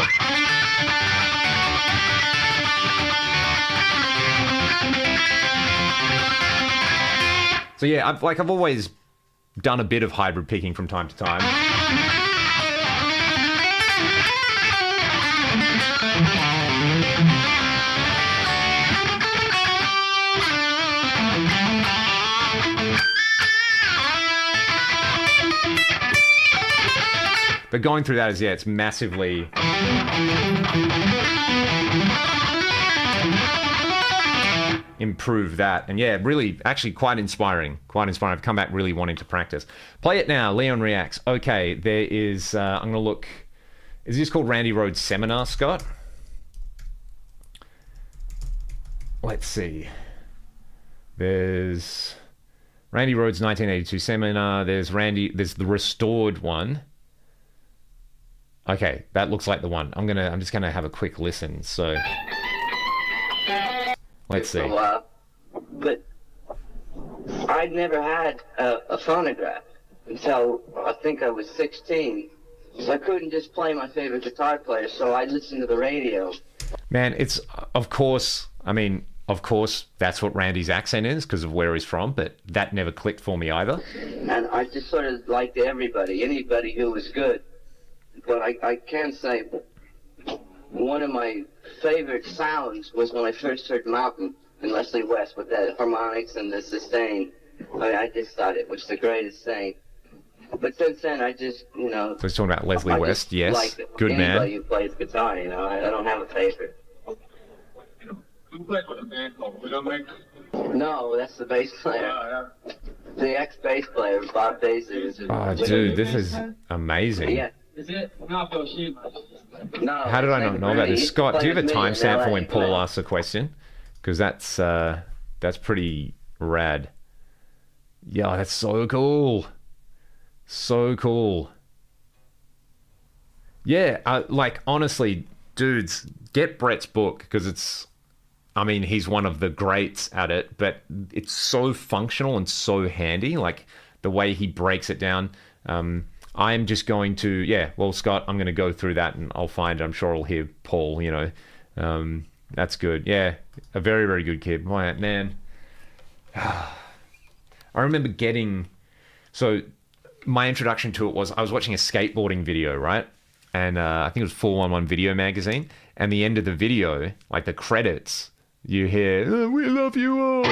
Speaker 1: So yeah, I've always done a bit of hybrid picking from time to time. But going through that is, it's massively... improve that. And yeah, really, actually quite inspiring. I've come back really wanting to practice. Play it now. Leon reacts. Okay, there is... I'm going to look... Is this called Randy Rhodes Seminar, Scott? Let's see. There's Randy Rhodes 1982 Seminar. There's the restored one. Okay, that looks like the one. I'm just gonna have a quick listen. So let's see.
Speaker 2: But I'd never had a phonograph until I think I was 16. So I couldn't just play my favorite guitar player, so I listened to the radio.
Speaker 1: Man, it's of course that's what Randy's accent is because of where he's from, but that never clicked for me either.
Speaker 2: And I just sort of liked anybody who was good. But I can say one of my favorite sounds was when I first heard Mountain and Leslie West with the harmonics and the sustain. I just thought it was the greatest thing. But since then, I just,
Speaker 1: So he's talking about Leslie West, yes.
Speaker 2: Like
Speaker 1: good man.
Speaker 2: Anybody who plays guitar, I don't have a favorite.
Speaker 3: Who plays with a band called Widowmaker?
Speaker 2: No, that's the bass player. The ex-bass player, Bob Baser.
Speaker 1: Oh, dude, this is amazing.
Speaker 2: Yeah.
Speaker 3: Is it? Not Bill
Speaker 2: No.
Speaker 1: How did I not know about this? Scott, do you have a timestamp for when Paul asks a question? Because that's pretty rad. Yeah, that's so cool. So cool. Yeah, honestly, dudes, get Brett's book because he's one of the greats at it, but it's so functional and so handy, like the way he breaks it down. I'm just going to, yeah, well, Scott, I'm going to go through that and I'll find it. I'm sure I'll hear Paul, you know. That's good. Yeah, a very, very good kid. My man. I remember so my introduction to it was I was watching a skateboarding video, right? And I think it was 411 Video Magazine. And the end of the video, like the credits, you hear, "Oh, we love you all."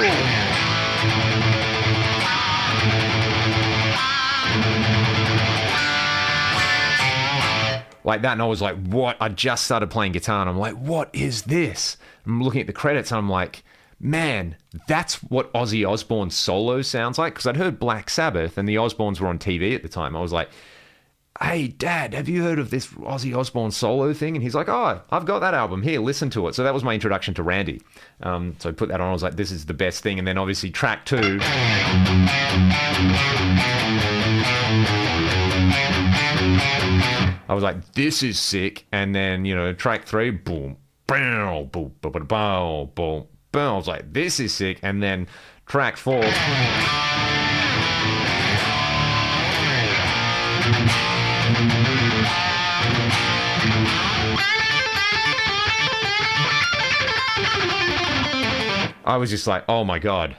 Speaker 1: Like that, and I was like, what? I just started playing guitar, and I'm like, what is this? I'm looking at the credits, and I'm like, man, that's what Ozzy Osbourne's solo sounds like. Because I'd heard Black Sabbath, and the Osbournes were on TV at the time. I was like, hey, Dad, have you heard of this Ozzy Osbourne solo thing? And he's like, oh, I've got that album. Here, listen to it. So that was my introduction to Randy. So I put that on. I was like, this is the best thing. And then obviously track 2... I was like, this is sick. And then, you know, track 3, boom, boom, boom, boom, boom, boom, boom, boom. I was like, this is sick. And then track 4. I was just like, oh my God,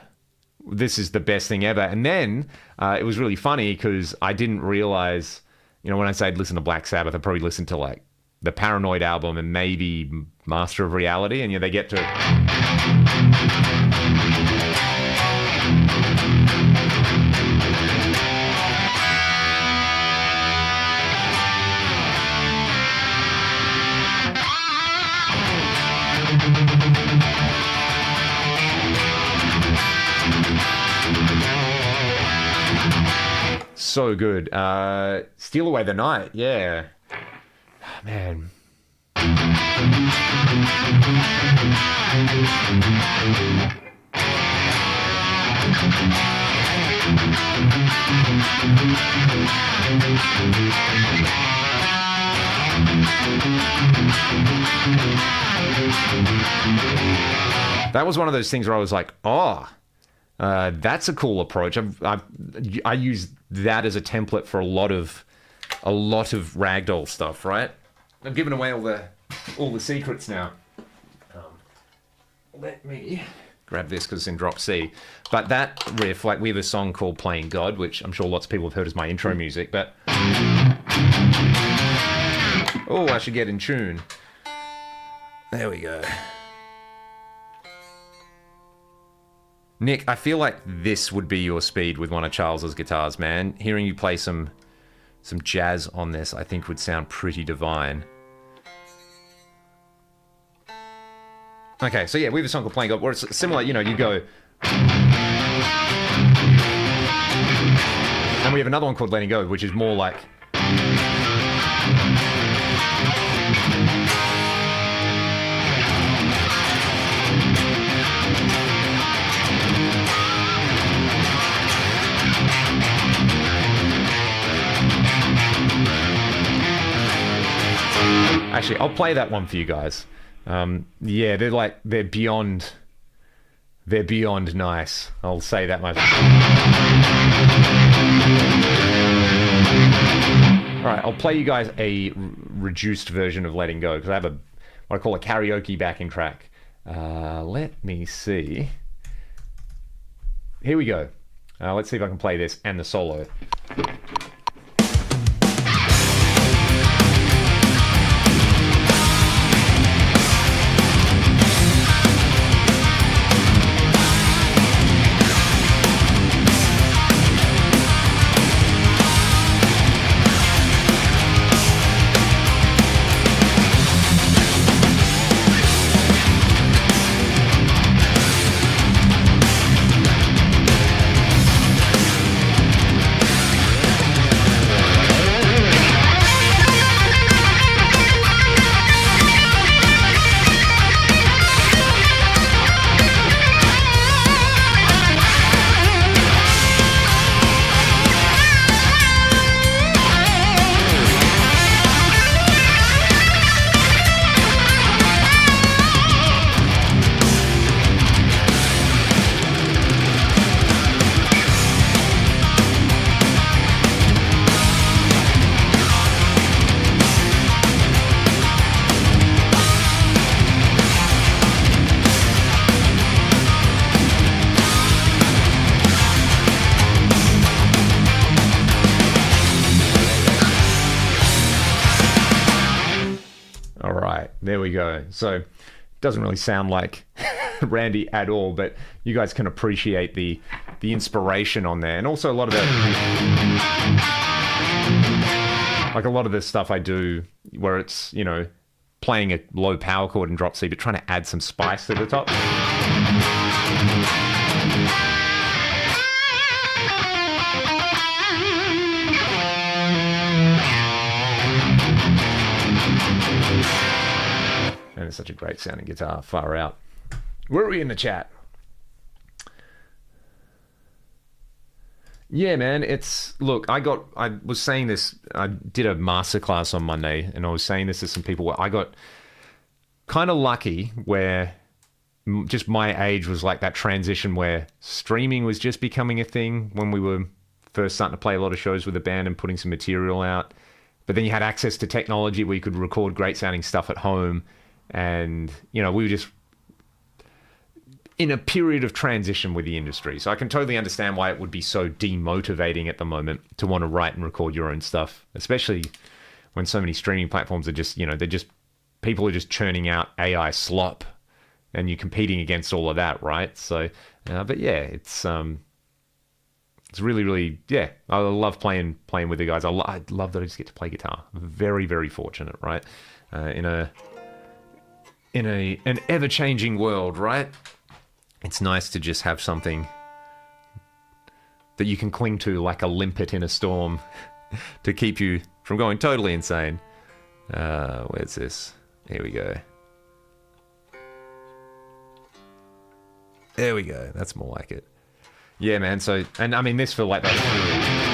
Speaker 1: this is the best thing ever. And then it was really funny because I didn't realize, you know, when I say I'd listen to Black Sabbath, I probably listened to like the Paranoid album and maybe Master of Reality. And, you know, they get to... So good. Steal Away the Night. Yeah. Oh, man. That was one of those things where I was like, oh, that's a cool approach. I use that as a template for a lot of ragdoll stuff, right? I'm giving away all the secrets now. Let me grab this because it's in drop C. But that riff, like we have a song called Playing God, which I'm sure lots of people have heard as my intro music, but... Oh, I should get in tune. There we go. Nick, I feel like this would be your speed with one of Charles's guitars, man. Hearing you play some jazz on this, I think would sound pretty divine. Okay, so yeah, we have a song called Playing God, where it's similar, you know, you go... And we have another one called Letting Go, which is more like... Actually, I'll play that one for you guys. Yeah, they're beyond nice. I'll say that much. All right, I'll play you guys a reduced version of Letting Go because I have what I call a karaoke backing track. Let me see. Here we go. Let's see if I can play this and the solo. There we go. So it doesn't really sound like Randy at all, but you guys can appreciate the inspiration on there. And also a lot of the stuff I do where it's, you know, playing a low power chord and drop C, but trying to add some spice to the top. And it's such a great sounding guitar, far out. Where are we in the chat? Yeah, man, look, I was saying this, I did a masterclass on Monday, and I was saying this to some people, where I got kind of lucky where just my age was like that transition where streaming was just becoming a thing when we were first starting to play a lot of shows with the band and putting some material out. But then you had access to technology where you could record great sounding stuff at home. And, you know, we were just in a period of transition with the industry. So I can totally understand why it would be so demotivating at the moment to want to write and record your own stuff, especially when so many streaming platforms are just, you know, people are just churning out AI slop and you're competing against all of that, right? So, but yeah, it's really, really, yeah, I love playing with the guys. I love that I just get to play guitar. Very, very fortunate, right? In an ever-changing world, right? It's nice to just have something that you can cling to like a limpet in a storm to keep you from going totally insane. Where's this? Here we go. There we go. That's more like it. Yeah, man. So, and I mean, this feel like that.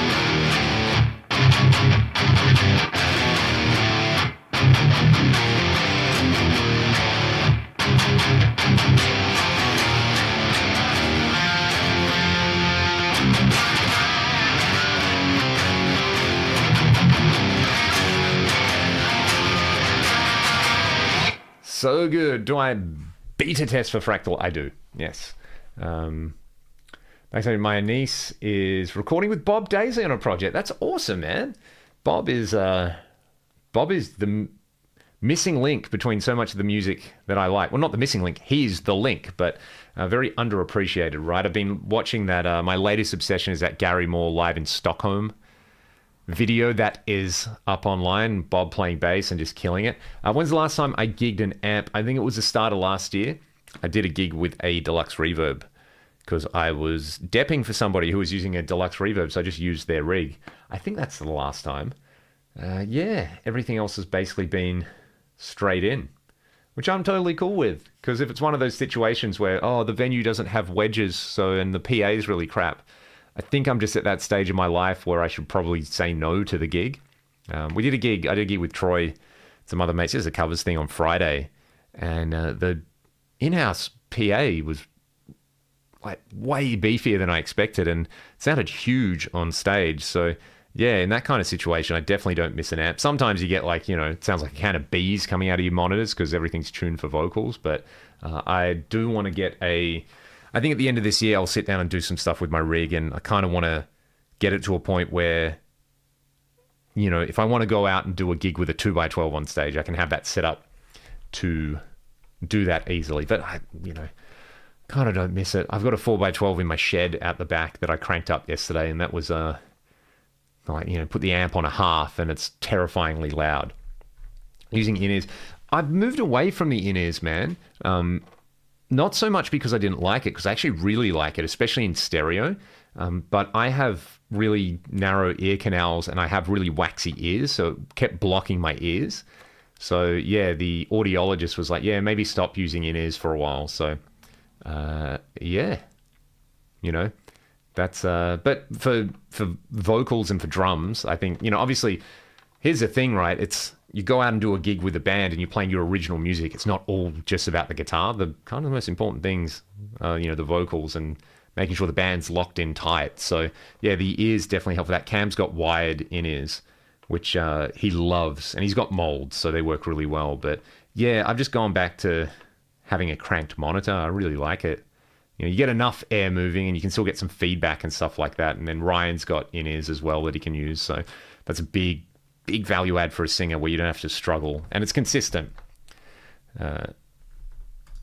Speaker 1: So good. Do I beta test for Fractal? I do. Yes. Actually, my niece is recording with Bob Daisley on a project. That's awesome, man. Bob is the missing link between so much of the music that I like. Well, not the missing link. He's the link, but very underappreciated, right? I've been watching that. My latest obsession is that Gary Moore live in Stockholm video that is up online, Bob playing bass and just killing it. When's the last time I gigged an amp? I think it was the start of last year. I did a gig with a deluxe reverb because I was depping for somebody who was using a deluxe reverb, so I just used their rig. I think that's the last time. Yeah, everything else has basically been straight in, which I'm totally cool with, because if it's one of those situations where, oh, the venue doesn't have wedges, and the PA is really crap, I think I'm just at that stage of my life where I should probably say no to the gig. I did a gig with Troy, some other mates. It was a covers thing on Friday, and the in-house PA was like way beefier than I expected, and it sounded huge on stage. So yeah, in that kind of situation, I definitely don't miss an amp. Sometimes you get like, you know, it sounds like a can of bees coming out of your monitors because everything's tuned for vocals. But I do want to get I think at the end of this year, I'll sit down and do some stuff with my rig, and I kind of want to get it to a point where, you know, if I want to go out and do a gig with a 2x12 on stage, I can have that set up to do that easily. But I, you know, kind of don't miss it. I've got a 4x12 in my shed out the back that I cranked up yesterday, and that was like, you know, put the amp on a half, and it's terrifyingly loud. Using in-ears, I've moved away from the in-ears, man. Not so much because I didn't like it, because I actually really like it, especially in stereo. But I have really narrow ear canals and I have really waxy ears, so it kept blocking my ears. So yeah, the audiologist was like, yeah, maybe stop using in-ears for a while. So yeah, you know, that's but for vocals and for drums, I think, you know, obviously, here's the thing, right? It's, you go out and do a gig with a band and you're playing your original music. It's not all just about the guitar. The kind of the most important things, you know, the vocals and making sure the band's locked in tight. So yeah, the ears definitely help with that. Cam's got wired in-ears, which he loves, and he's got molds, so they work really well. But yeah, I've just gone back to having a cranked monitor. I really like it. You know, you get enough air moving and you can still get some feedback and stuff like that. And then Ryan's got in-ears as well that he can use. So that's a big value add for a singer where you don't have to struggle, and it's consistent.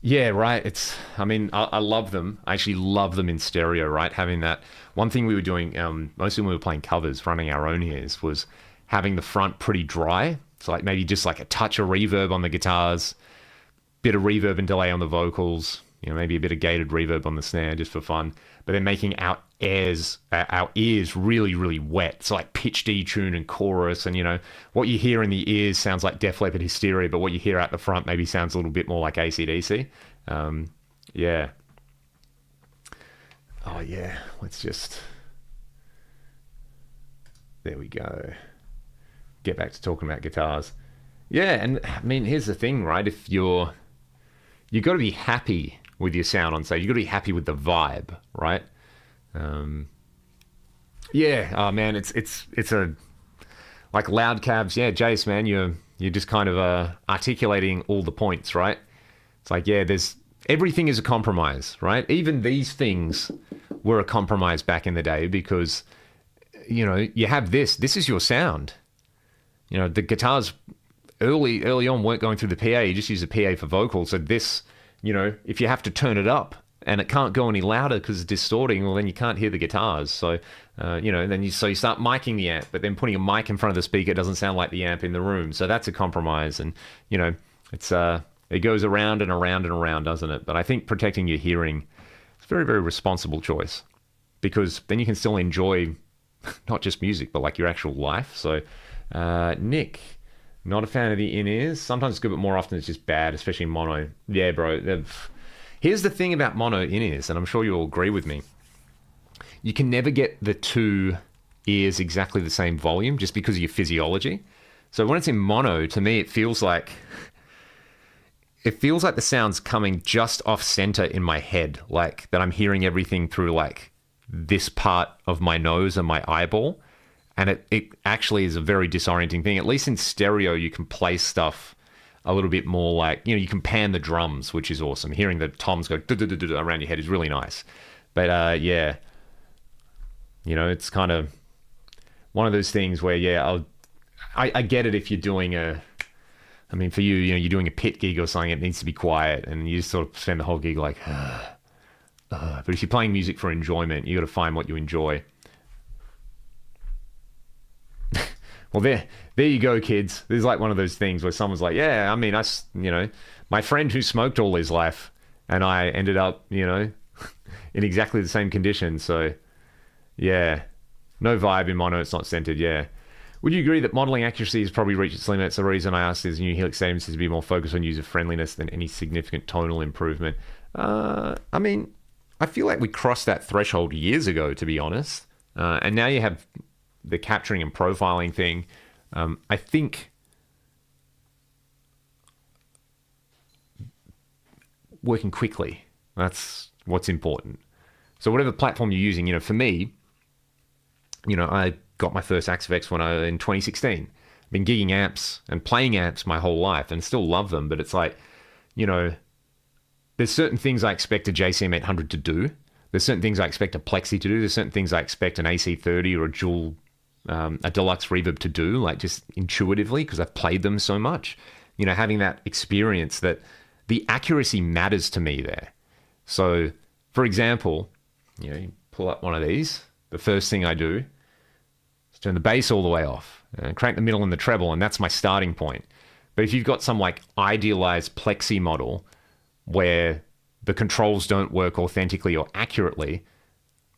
Speaker 1: Yeah, right. I mean, I love them. I actually love them in stereo, right? Having that. One thing we were doing, mostly when we were playing covers, running our own ears, was having the front pretty dry. So like maybe just like a touch of reverb on the guitars, bit of reverb and delay on the vocals, maybe a bit of gated reverb on the snare just for fun. But then making our ears really, really wet. So like pitch detune and chorus, and what you hear in the ears sounds like Def Leppard Hysteria, but what you hear out the front maybe sounds a little bit more like AC/DC. Yeah. Oh yeah, there we go. Get back to talking about guitars. Yeah, and I mean, here's the thing, right? If you got to be happy with your sound on stage. You got to be happy with the vibe, right? Yeah. Oh man, it's a like Loud Cabs. Yeah, Jace, man, you're just kind of articulating all the points, right? It's like, yeah, everything is a compromise, right? Even these things were a compromise back in the day because you have this is your sound. The guitars early on weren't going through the PA. You just use the PA for vocals. So this, if you have to turn it up and it can't go any louder because it's distorting, well, then you can't hear the guitars. So, then you start miking the amp, but then putting a mic in front of the speaker doesn't sound like the amp in the room. So that's a compromise. And, it goes around and around and around, doesn't it? But I think protecting your hearing is a very, very responsible choice because then you can still enjoy not just music, but like your actual life. So, Nick, not a fan of the in-ears. Sometimes it's good, but more often it's just bad, especially in mono. Yeah, bro. Here's the thing about mono in-ears, and I'm sure you'll agree with me. You can never get the two ears exactly the same volume just because of your physiology. So when it's in mono, to me, it feels like the sound's coming just off center in my head, like that I'm hearing everything through like this part of my nose and my eyeball. And it actually is a very disorienting thing. At least in stereo, you can play stuff a little bit more like, you can pan the drums, which is awesome. Hearing the toms go around your head is really nice. But yeah, it's kind of one of those things where, yeah, I get it if you're doing for you, you're doing a pit gig or something, it needs to be quiet and you just sort of spend the whole gig like, but if you're playing music for enjoyment, you got to find what you enjoy. Well, there you go, kids. This is like one of those things where someone's like, yeah, I mean, my friend who smoked all his life and I ended up, in exactly the same condition. So yeah, no vibe in mono. It's not centered. Yeah. Would you agree that modeling accuracy has probably reached its limits? The reason I asked is new Helix Stadium seems to be more focused on user friendliness than any significant tonal improvement. I mean, I feel like we crossed that threshold years ago, to be honest. And now you have the capturing and profiling thing. I think working quickly, that's what's important. So whatever platform you're using, for me, I got my first Axe-Fx in 2016. I've been gigging amps and playing amps my whole life and still love them, but it's like, there's certain things I expect a JCM 800 to do. There's certain things I expect a Plexi to do. There's certain things I expect an AC30 or a deluxe reverb to do, like just intuitively, because I've played them so much. Having that experience that the accuracy matters to me there. So, for example, you pull up one of these. The first thing I do is turn the bass all the way off and crank the middle and the treble, and that's my starting point. But if you've got some like idealized Plexi model where the controls don't work authentically or accurately,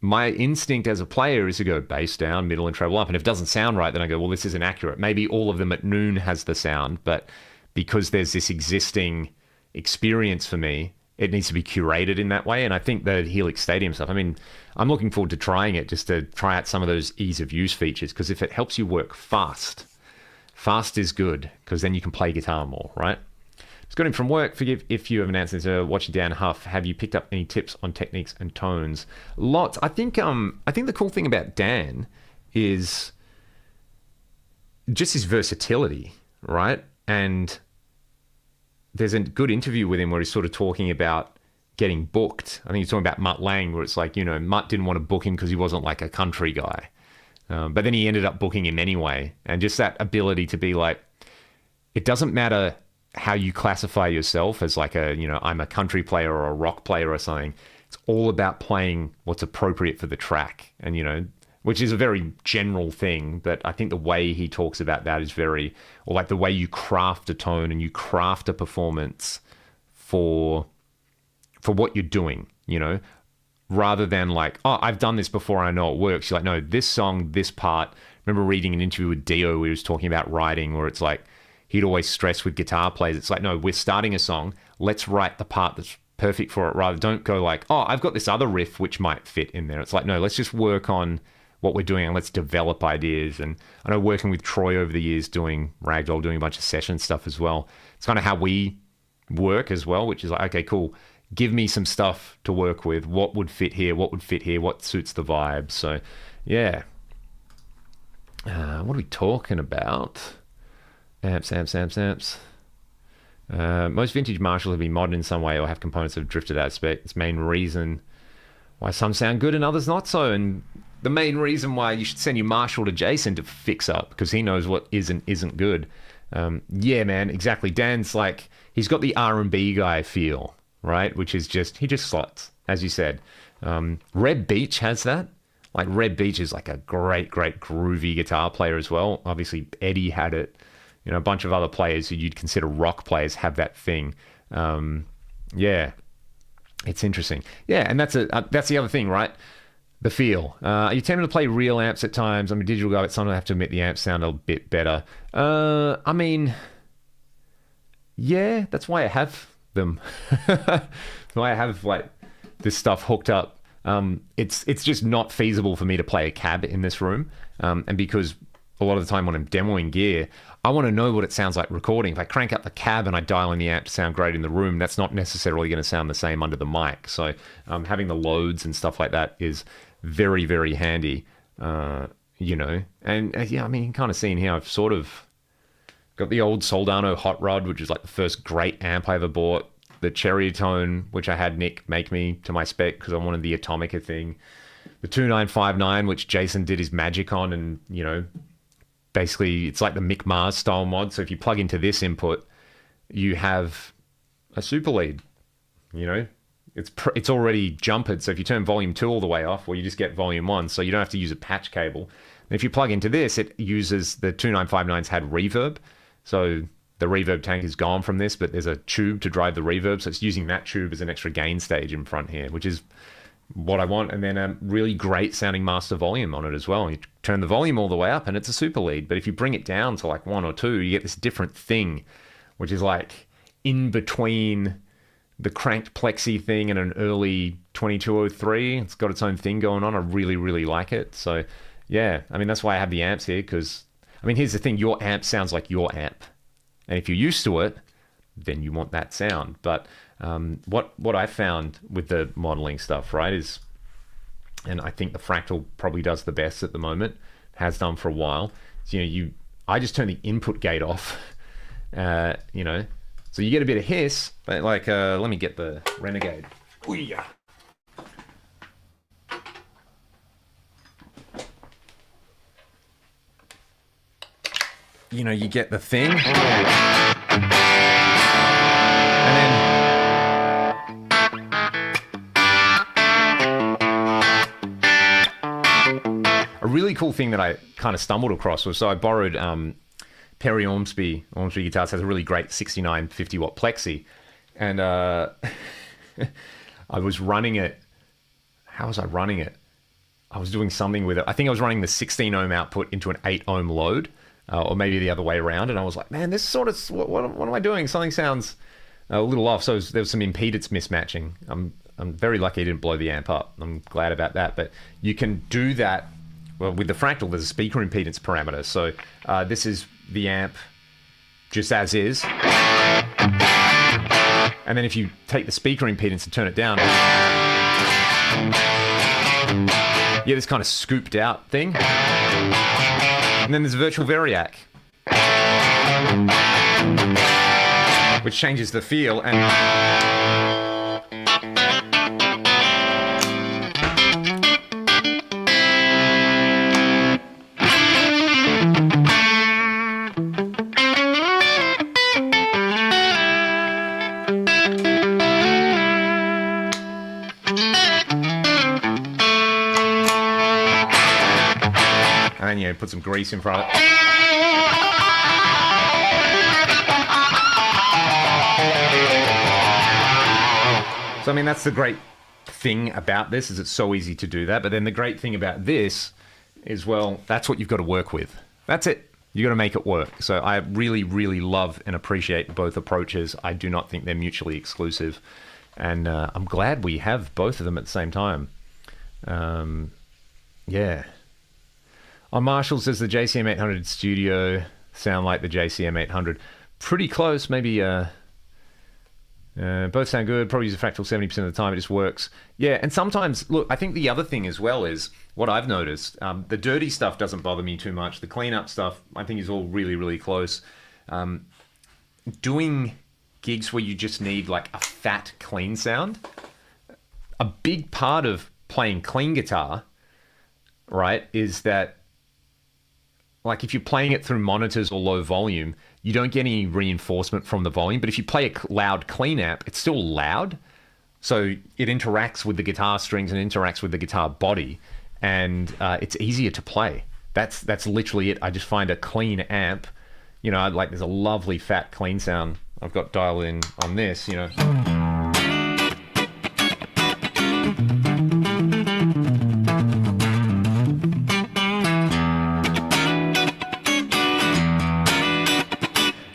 Speaker 1: my instinct as a player is to go bass down, middle and treble up. And if it doesn't sound right, then I go, well, this isn't accurate. Maybe all of them at noon has the sound, but because there's this existing experience for me, it needs to be curated in that way. And I think the Helix Stadium stuff, I mean, I'm looking forward to trying it just to try out some of those ease of use features, because if it helps you work fast is good, because then you can play guitar more, right? It's got him from work. Forgive if you have an answer. Watching Dan Huff, have you picked up any tips on techniques and tones? Lots. I think the cool thing about Dan is just his versatility, right? And there's a good interview with him where he's sort of talking about getting booked. I think he's talking about Mutt Lange, where it's like, Mutt didn't want to book him because he wasn't like a country guy. But then he ended up booking him anyway. And just that ability to be like, it doesn't matter how you classify yourself as like I'm a country player or a rock player or something. It's all about playing what's appropriate for the track, and which is a very general thing, but I think the way he talks about that is or like the way you craft a tone and you craft a performance for what you're doing, rather than like, oh, I've done this before, I know it works. You're like, no, this song, this part. I remember reading an interview with Dio where he was talking about writing, where it's like, he'd always stress with guitar players, it's like, no, we're starting a song, let's write the part that's perfect for it, don't go like, oh, I've got this other riff which might fit in there. It's like, no, let's just work on what we're doing and let's develop ideas. And I know working with Troy over the years doing Ragdoll, doing a bunch of session stuff as well, it's kind of how we work as well, which is like, okay, cool, give me some stuff to work with, what would fit here, what suits the vibe. So yeah, what are we talking about? Amps. Most vintage Marshalls have been modern in some way or have components that have drifted out of spec. It's main reason why some sound good and others not so. And the main reason why you should send your Marshall to Jason to fix up, because he knows what is and isn't good. Yeah, man, exactly. Dan's like, he's got the R&B guy feel, right? Which is he just slots, as you said. Red Beach has that. Like Red Beach is like a great groovy guitar player as well. Obviously, Eddie had it. A bunch of other players who you'd consider rock players have that thing. Yeah, it's interesting. Yeah, and that's the other thing, right? The feel. Are you tempted to play real amps at times? I'm a digital guy, but sometimes I have to admit the amps sound a bit better. I mean, yeah, that's why I have them. That's why I have like this stuff hooked up. It's just not feasible for me to play a cab in this room, and because a lot of the time when I'm demoing gear, I want to know what it sounds like recording. If I crank up the cab and I dial in the amp to sound great in the room, that's not necessarily going to sound the same under the mic. So having the loads and stuff like that is very, very handy, And yeah, I mean, you can kind of see in here, I've sort of got the old Soldano Hot Rod, which is like the first great amp I ever bought. The Cherry Tone, which I had Nick make me to my spec because I wanted the Atomica thing. The 2959, which Jason did his magic on, and, basically it's like the Mick Mars style mod. So if you plug into this input, you have a super lead. It's already jumpered. So if you turn volume 2 all the way off, well, you just get volume 1. So you don't have to use a patch cable. And if you plug into this, it uses the 2959's had reverb. So the reverb tank is gone from this, but there's a tube to drive the reverb. So it's using that tube as an extra gain stage in front here, which is what I want. And then a really great sounding master volume on it as well. You turn the volume all the way up and it's a super lead. But if you bring it down to like 1 or 2, you get this different thing, which is like in between the cranked plexi thing and an early 2203. It's got its own thing going on. I really, really like it. So yeah, I mean, that's why I have the amps here, because, I mean, here's the thing. Your amp sounds like your amp. And if you're used to it, then you want that sound. But what I found with the modeling stuff, right, is, and I think the Fractal probably does the best at the moment, has done for a while, is, I just turn the input gate off, so you get a bit of hiss, but like, let me get the Renegade. Ooh-yah. You get the thing. And then a really cool thing that I kind of stumbled across was, so I borrowed Perry Ormsby Guitars has a really great 69 50 watt plexi, and I was running it. How was I running it? I was doing something with it. I think I was running the 16 ohm output into an 8 ohm load, or maybe the other way around. And I was like, man, this sort of, what am I doing? Something sounds a little off. So there was some impedance mismatching. I'm very lucky I didn't blow the amp up. I'm glad about that. But you can do that. Well, with the Fractal, there's a speaker impedance parameter. So this is the amp just as is. And then if you take the speaker impedance and turn it down, you get this kind of scooped out thing. And then there's a virtual variac, which changes the feel. And put some grease in front of it. So, I mean, that's the great thing about this, is it's so easy to do that. But then the great thing about this is, well, that's what you've got to work with. That's it. You got to make it work. So I really, really love and appreciate both approaches. I do not think they're mutually exclusive. And I'm glad we have both of them at the same time. Yeah. On Marshall says the JCM 800 Studio sound like the JCM 800. Pretty close, maybe. Both sound good. Probably use a fractal 70% of the time. It just works. Yeah, and sometimes, look, I think the other thing as well is what I've noticed. The dirty stuff doesn't bother me too much. The cleanup stuff, I think, is all really, really close. Doing gigs where you just need like a fat, clean sound, a big part of playing clean guitar, right, is that, like, if you're playing it through monitors or low volume, you don't get any reinforcement from the volume. But if you play a loud clean amp, it's still loud. So it interacts with the guitar strings and interacts with the guitar body. And it's easier to play. That's literally it. I just find a clean amp, you know, like there's a lovely fat clean sound I've got dialed in on this, you know.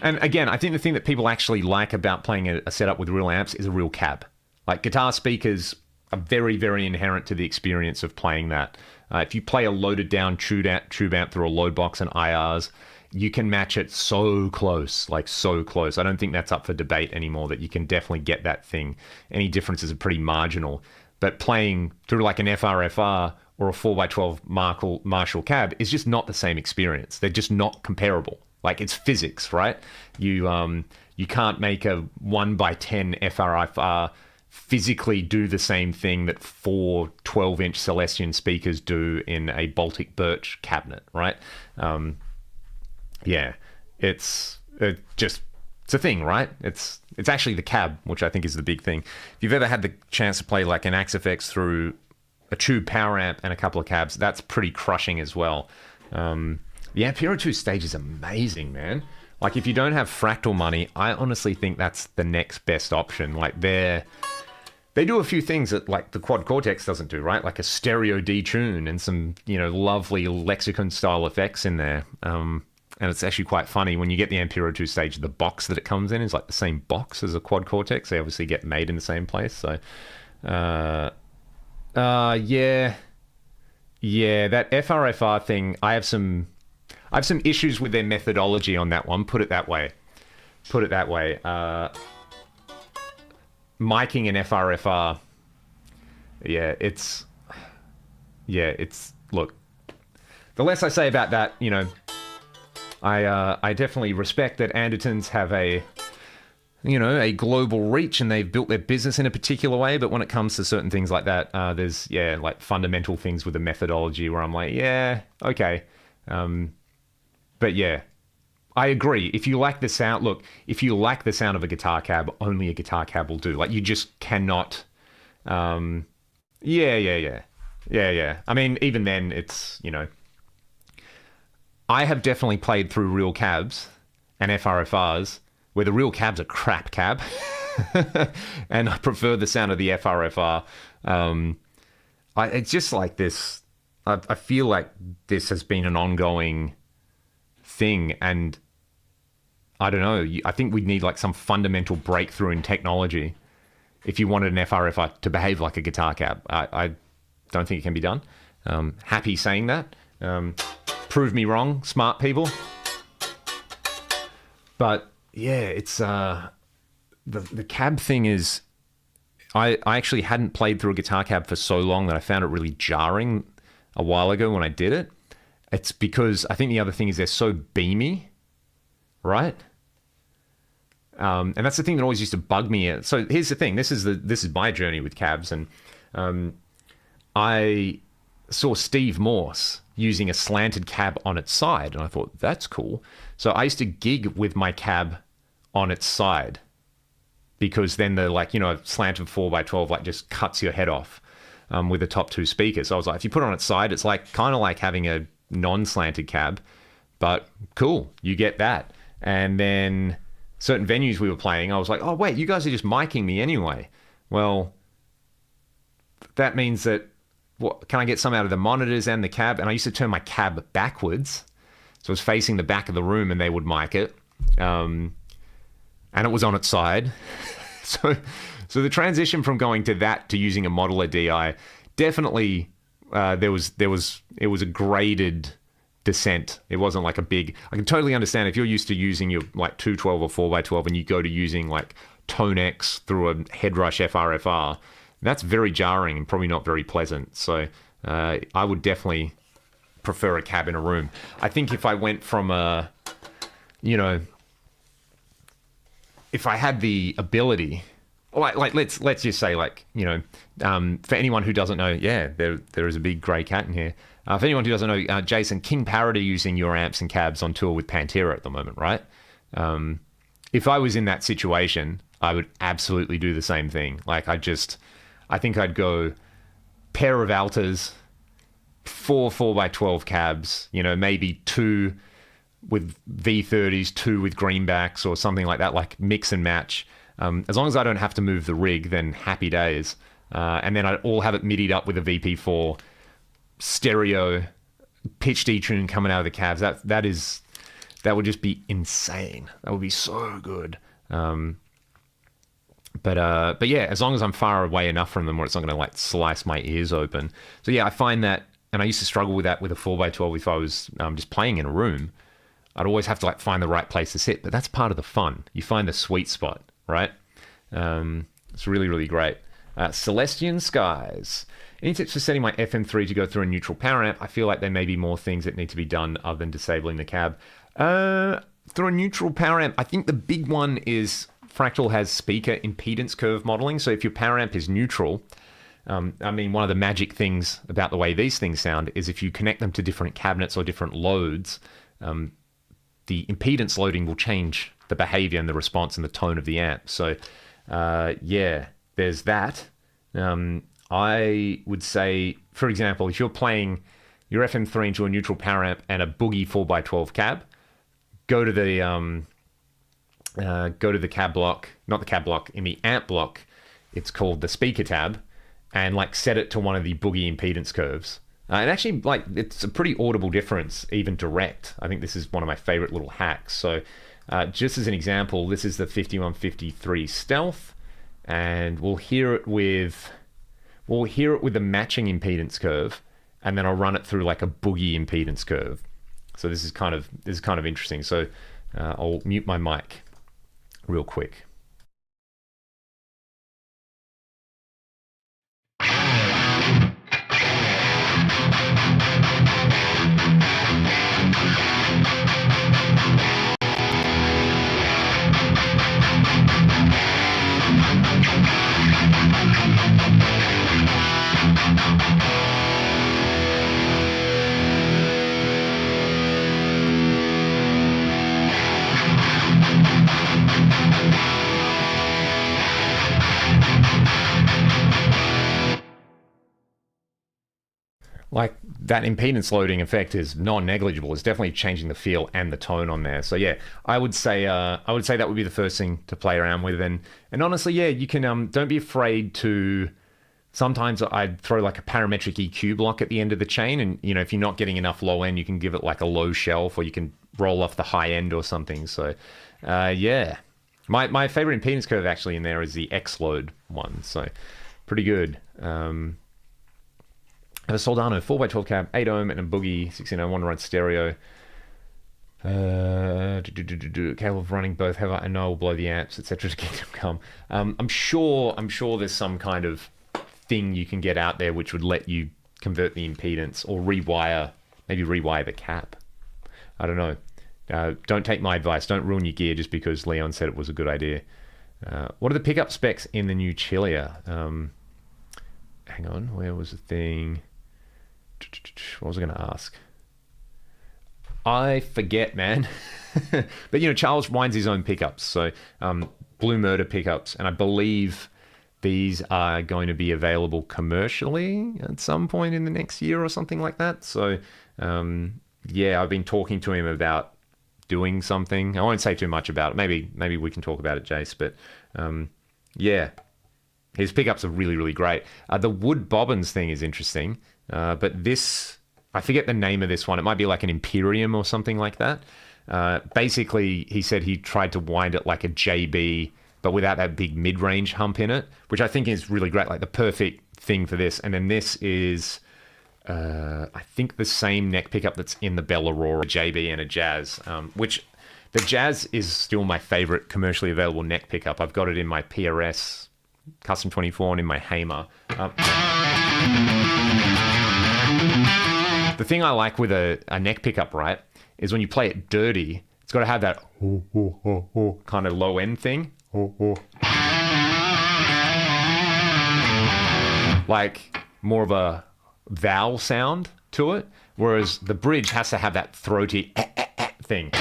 Speaker 1: And again, I think the thing that people actually like about playing a setup with real amps is a real cab. Like, guitar speakers are very, very inherent to the experience of playing that. If you play a loaded down tube amp through a load box and IRs, you can match it so close, like so close. I don't think that's up for debate anymore, that you can definitely get that thing. Any differences are pretty marginal. But playing through like an FRFR or a 4x12 Marshall cab is just not the same experience. They're just not comparable. Like, it's physics, right? You can't make a 1x10 FRFR physically do the same thing that 4 12-inch Celestion speakers do in a Baltic Birch cabinet, right? Yeah, it's a thing, right? It's actually the cab, which I think is the big thing. If you've ever had the chance to play like an Axe-Fx through a tube power amp and a couple of cabs, that's pretty crushing as well. The Ampero 2 stage is amazing, man. Like, if you don't have fractal money, I honestly think that's the next best option. Like, they do a few things that, like, the Quad Cortex doesn't do, right? Like a stereo detune and some, you know, lovely Lexicon-style effects in there. And it's actually quite funny. When you get the Ampero 2 stage, the box that it comes in is like the same box as a Quad Cortex. They obviously get made in the same place. So, yeah, that FRFR thing, I have some issues with their methodology on that one. Put it that way. Miking an FRFR. Look, the less I say about that, you know, I definitely respect that Andertons have a global reach and they've built their business in a particular way. But when it comes to certain things like that, there's, like fundamental things with the methodology where I'm like, yeah, okay. But yeah, I agree. If you like the sound, if you like the sound of a guitar cab, only a guitar cab will do. Like, you just cannot. Yeah. I mean, even then, it's, you know, I have definitely played through real cabs and FRFRs where the real cab's a crap cab, and I prefer the sound of the FRFR. It's just like this. I feel like this has been an ongoing thing, and I don't know. I think we'd need like some fundamental breakthrough in technology if you wanted an FRFR to behave like a guitar cab. I don't think it can be done. Happy saying that. Prove me wrong, smart people. But yeah, it's the cab thing is. I actually hadn't played through a guitar cab for so long that I found it really jarring a while ago when I did it. It's because I think the other thing is they're so beamy, right? And that's the thing that always used to bug me. So here's the thing. This is my journey with cabs, and I saw Steve Morse using a slanted cab on its side, and I thought, that's cool. So I used to gig with my cab on its side, because then the, like, you know, slanted 4x12 like just cuts your head off with the top two speakers. So I was like, if you put it on its side, it's like kind of like having a non-slanted cab, but cool, you get that. And then certain venues we were playing, I was like, oh wait, you guys are just miking me anyway. Well, that means that, what, can I get some out of the monitors and the cab? And I used to turn my cab backwards, so it was facing the back of the room, and they would mic it, and it was on its side. So the transition from going to that to using a modeler DI, definitely it was a graded descent. It wasn't like a big. I can totally understand if you're used to using your like 212 or 4x12 and you go to using like Tone X through a Headrush FRFR. That's very jarring and probably not very pleasant. So I would definitely prefer a cab in a room. I think if I went from a, if I had the ability, like let's just say, like, for anyone who doesn't know, yeah, there is a big grey cat in here. For anyone who doesn't know, Jason, King Parrot are using your amps and cabs on tour with Pantera at the moment, right? If I was in that situation, I would absolutely do the same thing. Like, I think I'd go pair of Altas, 4x12 cabs, maybe 2 with V30s, 2 with greenbacks or something like that, like mix and match. As long as I don't have to move the rig, then happy days. And then I'd all have it midied up with a VP4 stereo, pitch detune coming out of the cabs. That would just be insane. That would be so good. But yeah, as long as I'm far away enough from them where it's not going to like slice my ears open. So yeah, I find that, and I used to struggle with that with a 4x12 if I was just playing in a room. I'd always have to like find the right place to sit, but that's part of the fun. You find the sweet spot, right? It's really, really great. Celestian Skies. Any tips for setting my FM3 to go through a neutral power amp? I feel like there may be more things that need to be done other than disabling the cab. Through a neutral power amp, I think the big one is Fractal has speaker impedance curve modeling. So if your power amp is neutral, one of the magic things about the way these things sound is if you connect them to different cabinets or different loads, the impedance loading will change the behavior and the response and the tone of the amp. So yeah, there's that. I would say, for example, if you're playing your FM3 into a neutral power amp and a Boogie 4x12 cab, go to the cab block, not the cab block, in the amp block, it's called the speaker tab, and like set it to one of the Boogie impedance curves. And actually, like, it's a pretty audible difference, even direct. I think this is one of my favorite little hacks. So just as an example, this is the 5153 Stealth, and we'll hear it with the matching impedance curve, and then I'll run it through like a Boogie impedance curve. So this is kind of interesting. So I'll mute my mic real quick. Like, that impedance loading effect is non-negligible. It's definitely changing the feel and the tone on there. So yeah, I would say that would be the first thing to play around with. And honestly, yeah, you can don't be afraid to. Sometimes I'd throw like a parametric EQ block at the end of the chain, and if you're not getting enough low end, you can give it like a low shelf, or you can roll off the high end or something. So yeah, my favorite impedance curve actually in there is the X load one. So pretty good. I have a Soldano 4x12 cab, 8 ohm, and a Boogie 1601 to run stereo. Capable of running both. However, I know I will blow the amps, etc. to Kingdom Come. I'm sure there's some kind of thing you can get out there which would let you convert the impedance or rewire the cap. I don't know. Don't take my advice. Don't ruin your gear just because Leon said it was a good idea. What are the pickup specs in the new Chilia? Hang on, where was the thing? What was I going to ask? I forget, man. But Charles winds his own pickups, so Blue Murder pickups, and I believe these are going to be available commercially at some point in the next year or something like that. So, yeah, I've been talking to him about doing something. I won't say too much about it. Maybe we can talk about it, Jace. But yeah, his pickups are really, really great. The wood bobbins thing is interesting. But this, I forget the name of this one. It might be like an Imperium or something like that. Basically, he said he tried to wind it like a JB, but without that big mid-range hump in it, which I think is really great, like the perfect thing for this. And then this is, I think, the same neck pickup that's in the Bell Aurora, JB and a Jazz, which the Jazz is still my favorite commercially available neck pickup. I've got it in my PRS Custom 24 and in my Hamer. The thing I like with a neck pickup, right, is when you play it dirty, it's got to have that kind of low end thing. Like more of a vowel sound to it, whereas the bridge has to have that throaty thing.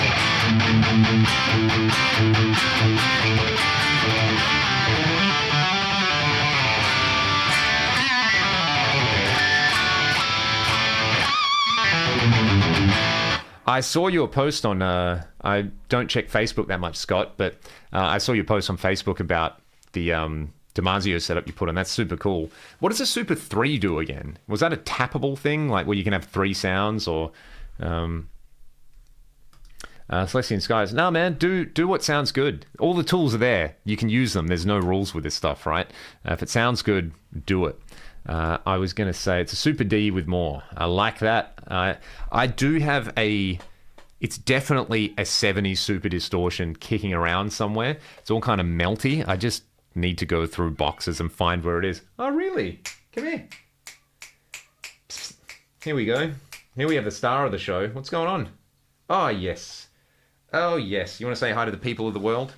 Speaker 1: I saw your post on, I don't check Facebook that much, Scott, but I saw your post on Facebook about the Damasio setup you put on. That's super cool. What does a Super 3 do again? Was that a tappable thing, like where you can have 3 sounds, or... Celestian Skies, no man, do what sounds good. All the tools are there. You can use them. There's no rules with this stuff, right? If it sounds good, do it. I was going to say it's a Super D with more. I like that. I do have it's definitely a 70s Super Distortion kicking around somewhere. It's all kind of melty. I just need to go through boxes and find where it is. Oh, really? Come here. Psst. Here we go. Here we have the star of the show. What's going on? Oh, yes. Oh, yes. You want to say hi to the people of the world?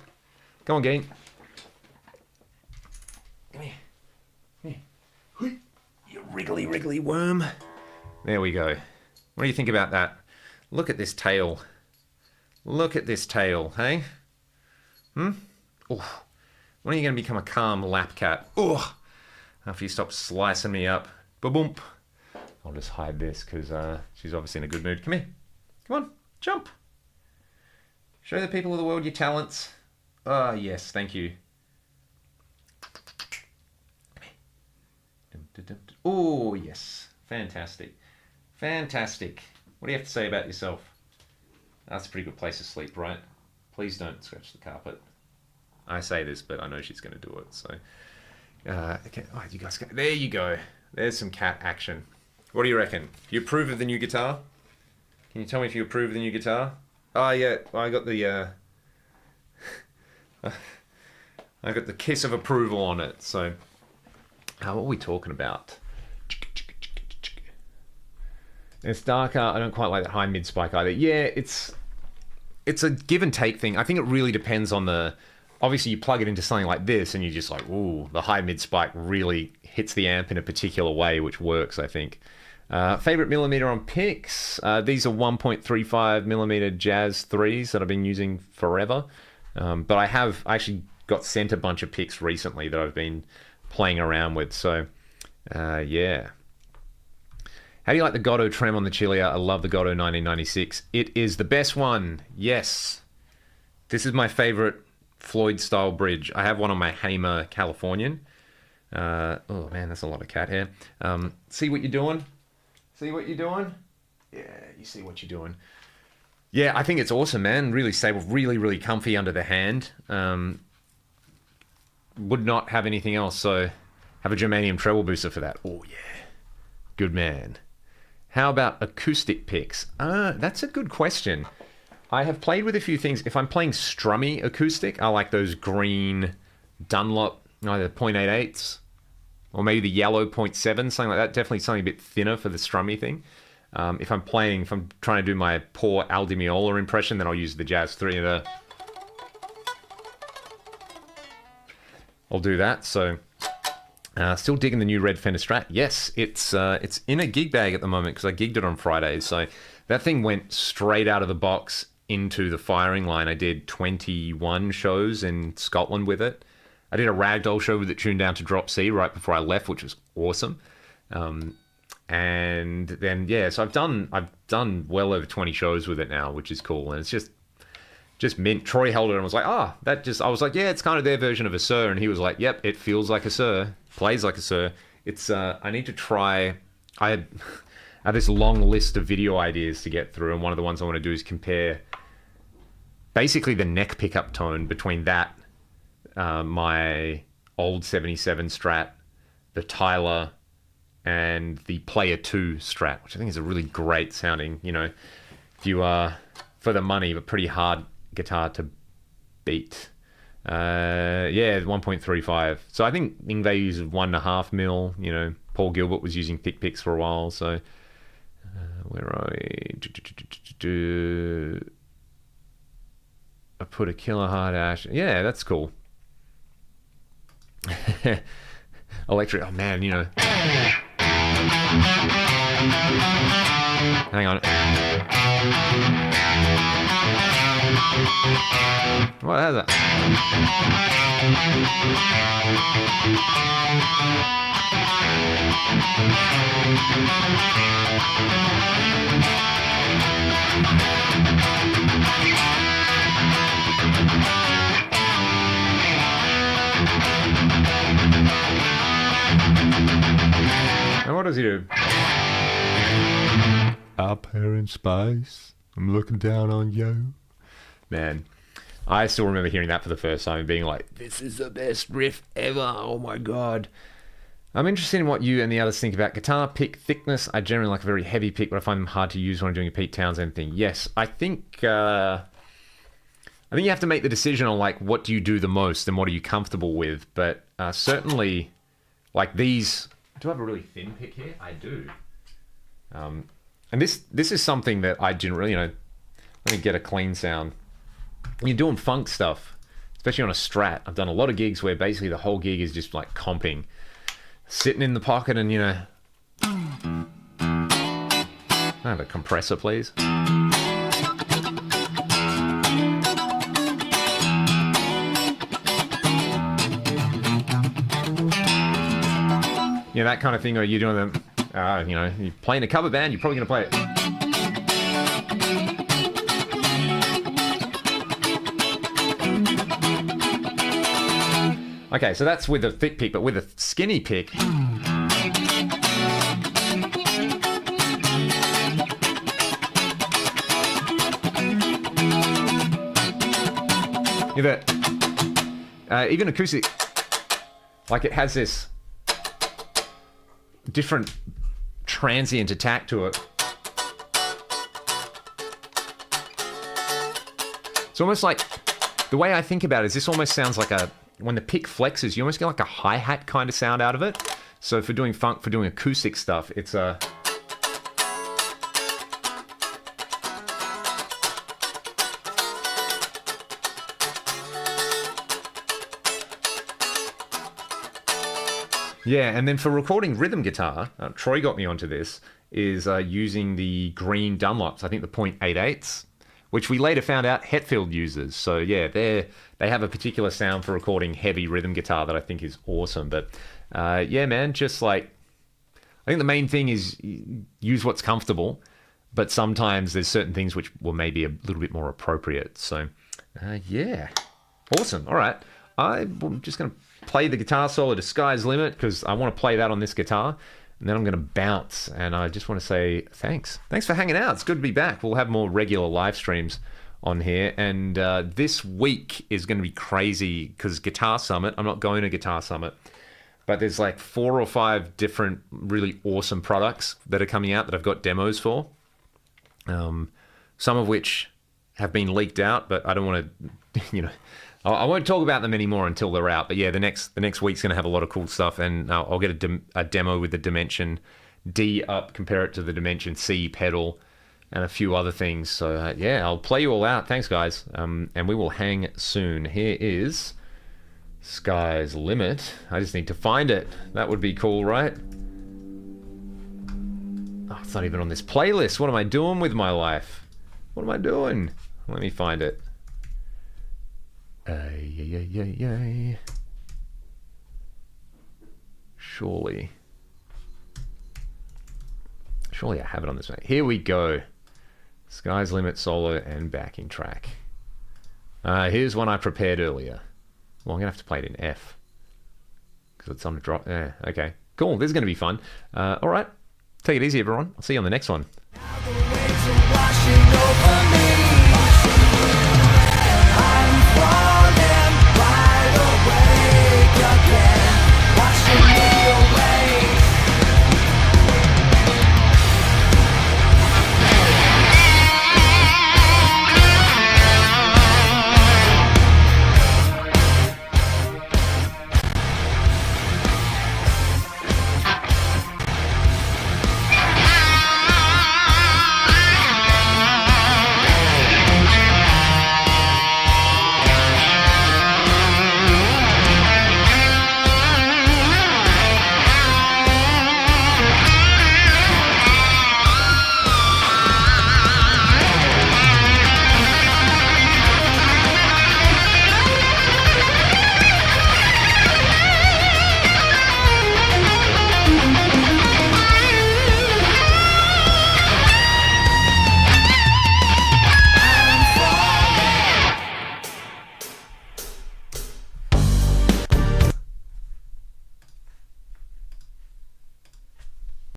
Speaker 1: Come on, Geen. Come here. You wriggly worm. There we go. What do you think about that? Look at this tail. Look at this tail, hey? Oh, when are you going to become a calm lap cat? Oh, after you stop slicing me up. Ba-boom. I'll just hide this because she's obviously in a good mood. Come here. Come on, jump. Show the people of the world your talents. Ah, yes, thank you. Oh, yes. Fantastic. Fantastic. What do you have to say about yourself? That's a pretty good place to sleep, right? Please don't scratch the carpet. I say this, but I know she's going to do it. So, okay. Oh, you guys go. There you go. There's some cat action. What do you reckon? Do you approve of the new guitar? Can you tell me if you approve of the new guitar? Oh, yeah. I got the... I got the kiss of approval on it. So, what are we talking about? It's darker. I don't quite like that high mid spike either. Yeah, it's a give and take thing. I think it really depends on the... Obviously, you plug it into something like this and you're just like, ooh, the high mid spike really hits the amp in a particular way, which works, I think. Favorite millimeter on picks. These are 1.35 millimeter Jazz 3s that I've been using forever. But I actually got sent a bunch of picks recently that I've been playing around with. So, yeah. How do you like the Godot Trem on the Chilia? I love the Godot 1996. It is the best one. Yes. This is my favorite Floyd-style bridge. I have one on my Hamer Californian. Oh, man, that's a lot of cat hair. See what you're doing? See what you're doing? Yeah, you see what you're doing. Yeah, I think it's awesome, man. Really stable, really, really comfy under the hand. Would not have anything else, so have a germanium treble booster for that. Oh, yeah. Good man. How about acoustic picks? That's a good question. I have played with a few things. If I'm playing strummy acoustic, I like those green Dunlop, either 0.88s, or maybe the yellow 0.7, something like that. Definitely something a bit thinner for the strummy thing. If I'm trying to do my poor Al Di Meola impression, then I'll use the Jazz 3. I'll do that. So, still digging the new Red Fender Strat. Yes, it's in a gig bag at the moment because I gigged it on Friday. So that thing went straight out of the box into the firing line. I did 21 shows in Scotland with it. I did a ragdoll show with it tuned down to drop C right before I left, which was awesome. And then yeah, so I've done well over 20 shows with it now, which is cool, and it's just mint. Troy held it and was like, I was like, yeah, it's kind of their version of a Sir, and he was like, yep, it feels like a Sir, plays like a Sir. It's I need to try. I have this long list of video ideas to get through, and one of the ones I want to do is compare basically the neck pickup tone between that, my old 77 Strat, the Tyler, and the Player 2 Strat, which I think is a really great sounding, if you are for the money, but pretty hard guitar to beat. 1.35. So I think Yngwie uses 1.5 mil. Paul Gilbert was using thick picks for a while. So where are we? I put a Killer Hard Ash. Yeah, that's cool. Electric. Oh man, Hang on. What is it? And what does he do? Up here in space, I'm looking down on you. Man, I still remember hearing that for the first time and being like, this is the best riff ever. Oh my God. I'm interested in what you and the others think about guitar pick thickness. I generally like a very heavy pick, but I find them hard to use when I'm doing a Pete Townsend thing. Yes, I think you have to make the decision on like what do you do the most and what are you comfortable with. But certainly, like these. Do I have a really thin pick here? I do. And this is something that I didn't really, let me get a clean sound. When you're doing funk stuff, especially on a Strat, I've done a lot of gigs where basically the whole gig is just like comping. Sitting in the pocket and, I have a compressor, please. That kind of thing, or you're doing them, you're playing a cover band, you're probably going to play it. Okay, so that's with a thick pick, but with a skinny pick. Even acoustic, like it has this different transient attack to it. It's almost like, the way I think about it is this almost sounds like when the pick flexes, you almost get like a hi-hat kind of sound out of it. So for doing funk, for doing acoustic stuff, it's a... Yeah, and then for recording rhythm guitar, Troy got me onto this, is using the green Dunlops, I think the .88s, which we later found out Hetfield uses. So yeah, they have a particular sound for recording heavy rhythm guitar that I think is awesome. But yeah, man, just like, I think the main thing is use what's comfortable, but sometimes there's certain things which will maybe a little bit more appropriate. So yeah, awesome. All right, I'm just going to play the guitar solo to Sky's Limit because I want to play that on this guitar, and then I'm going to bounce, and I just want to say thanks for hanging out. It's good to be back. We'll have more regular live streams on here, and this week is going to be crazy because Guitar Summit, I'm not going to Guitar Summit, but there's like 4 or 5 different really awesome products that are coming out that I've got demos for, some of which have been leaked out, but I don't want to I won't talk about them anymore until they're out. But yeah, the next week's going to have a lot of cool stuff, and I'll get a demo with the Dimension D up, compare it to the Dimension C pedal, and a few other things. So yeah, I'll play you all out. Thanks, guys, and we will hang soon. Here is Sky's Limit. I just need to find it. That would be cool, right? Oh, it's not even on this playlist. What am I doing with my life? What am I doing? Let me find it. Yeah. Surely I have it on this one. Here we go. Sky's Limit solo and backing track. Here's one I prepared earlier. Well, I'm going to have to play it in F. Because it's on a drop. Yeah, okay. Cool. This is going to be fun. All right. Take it easy, everyone. I'll see you on the next one.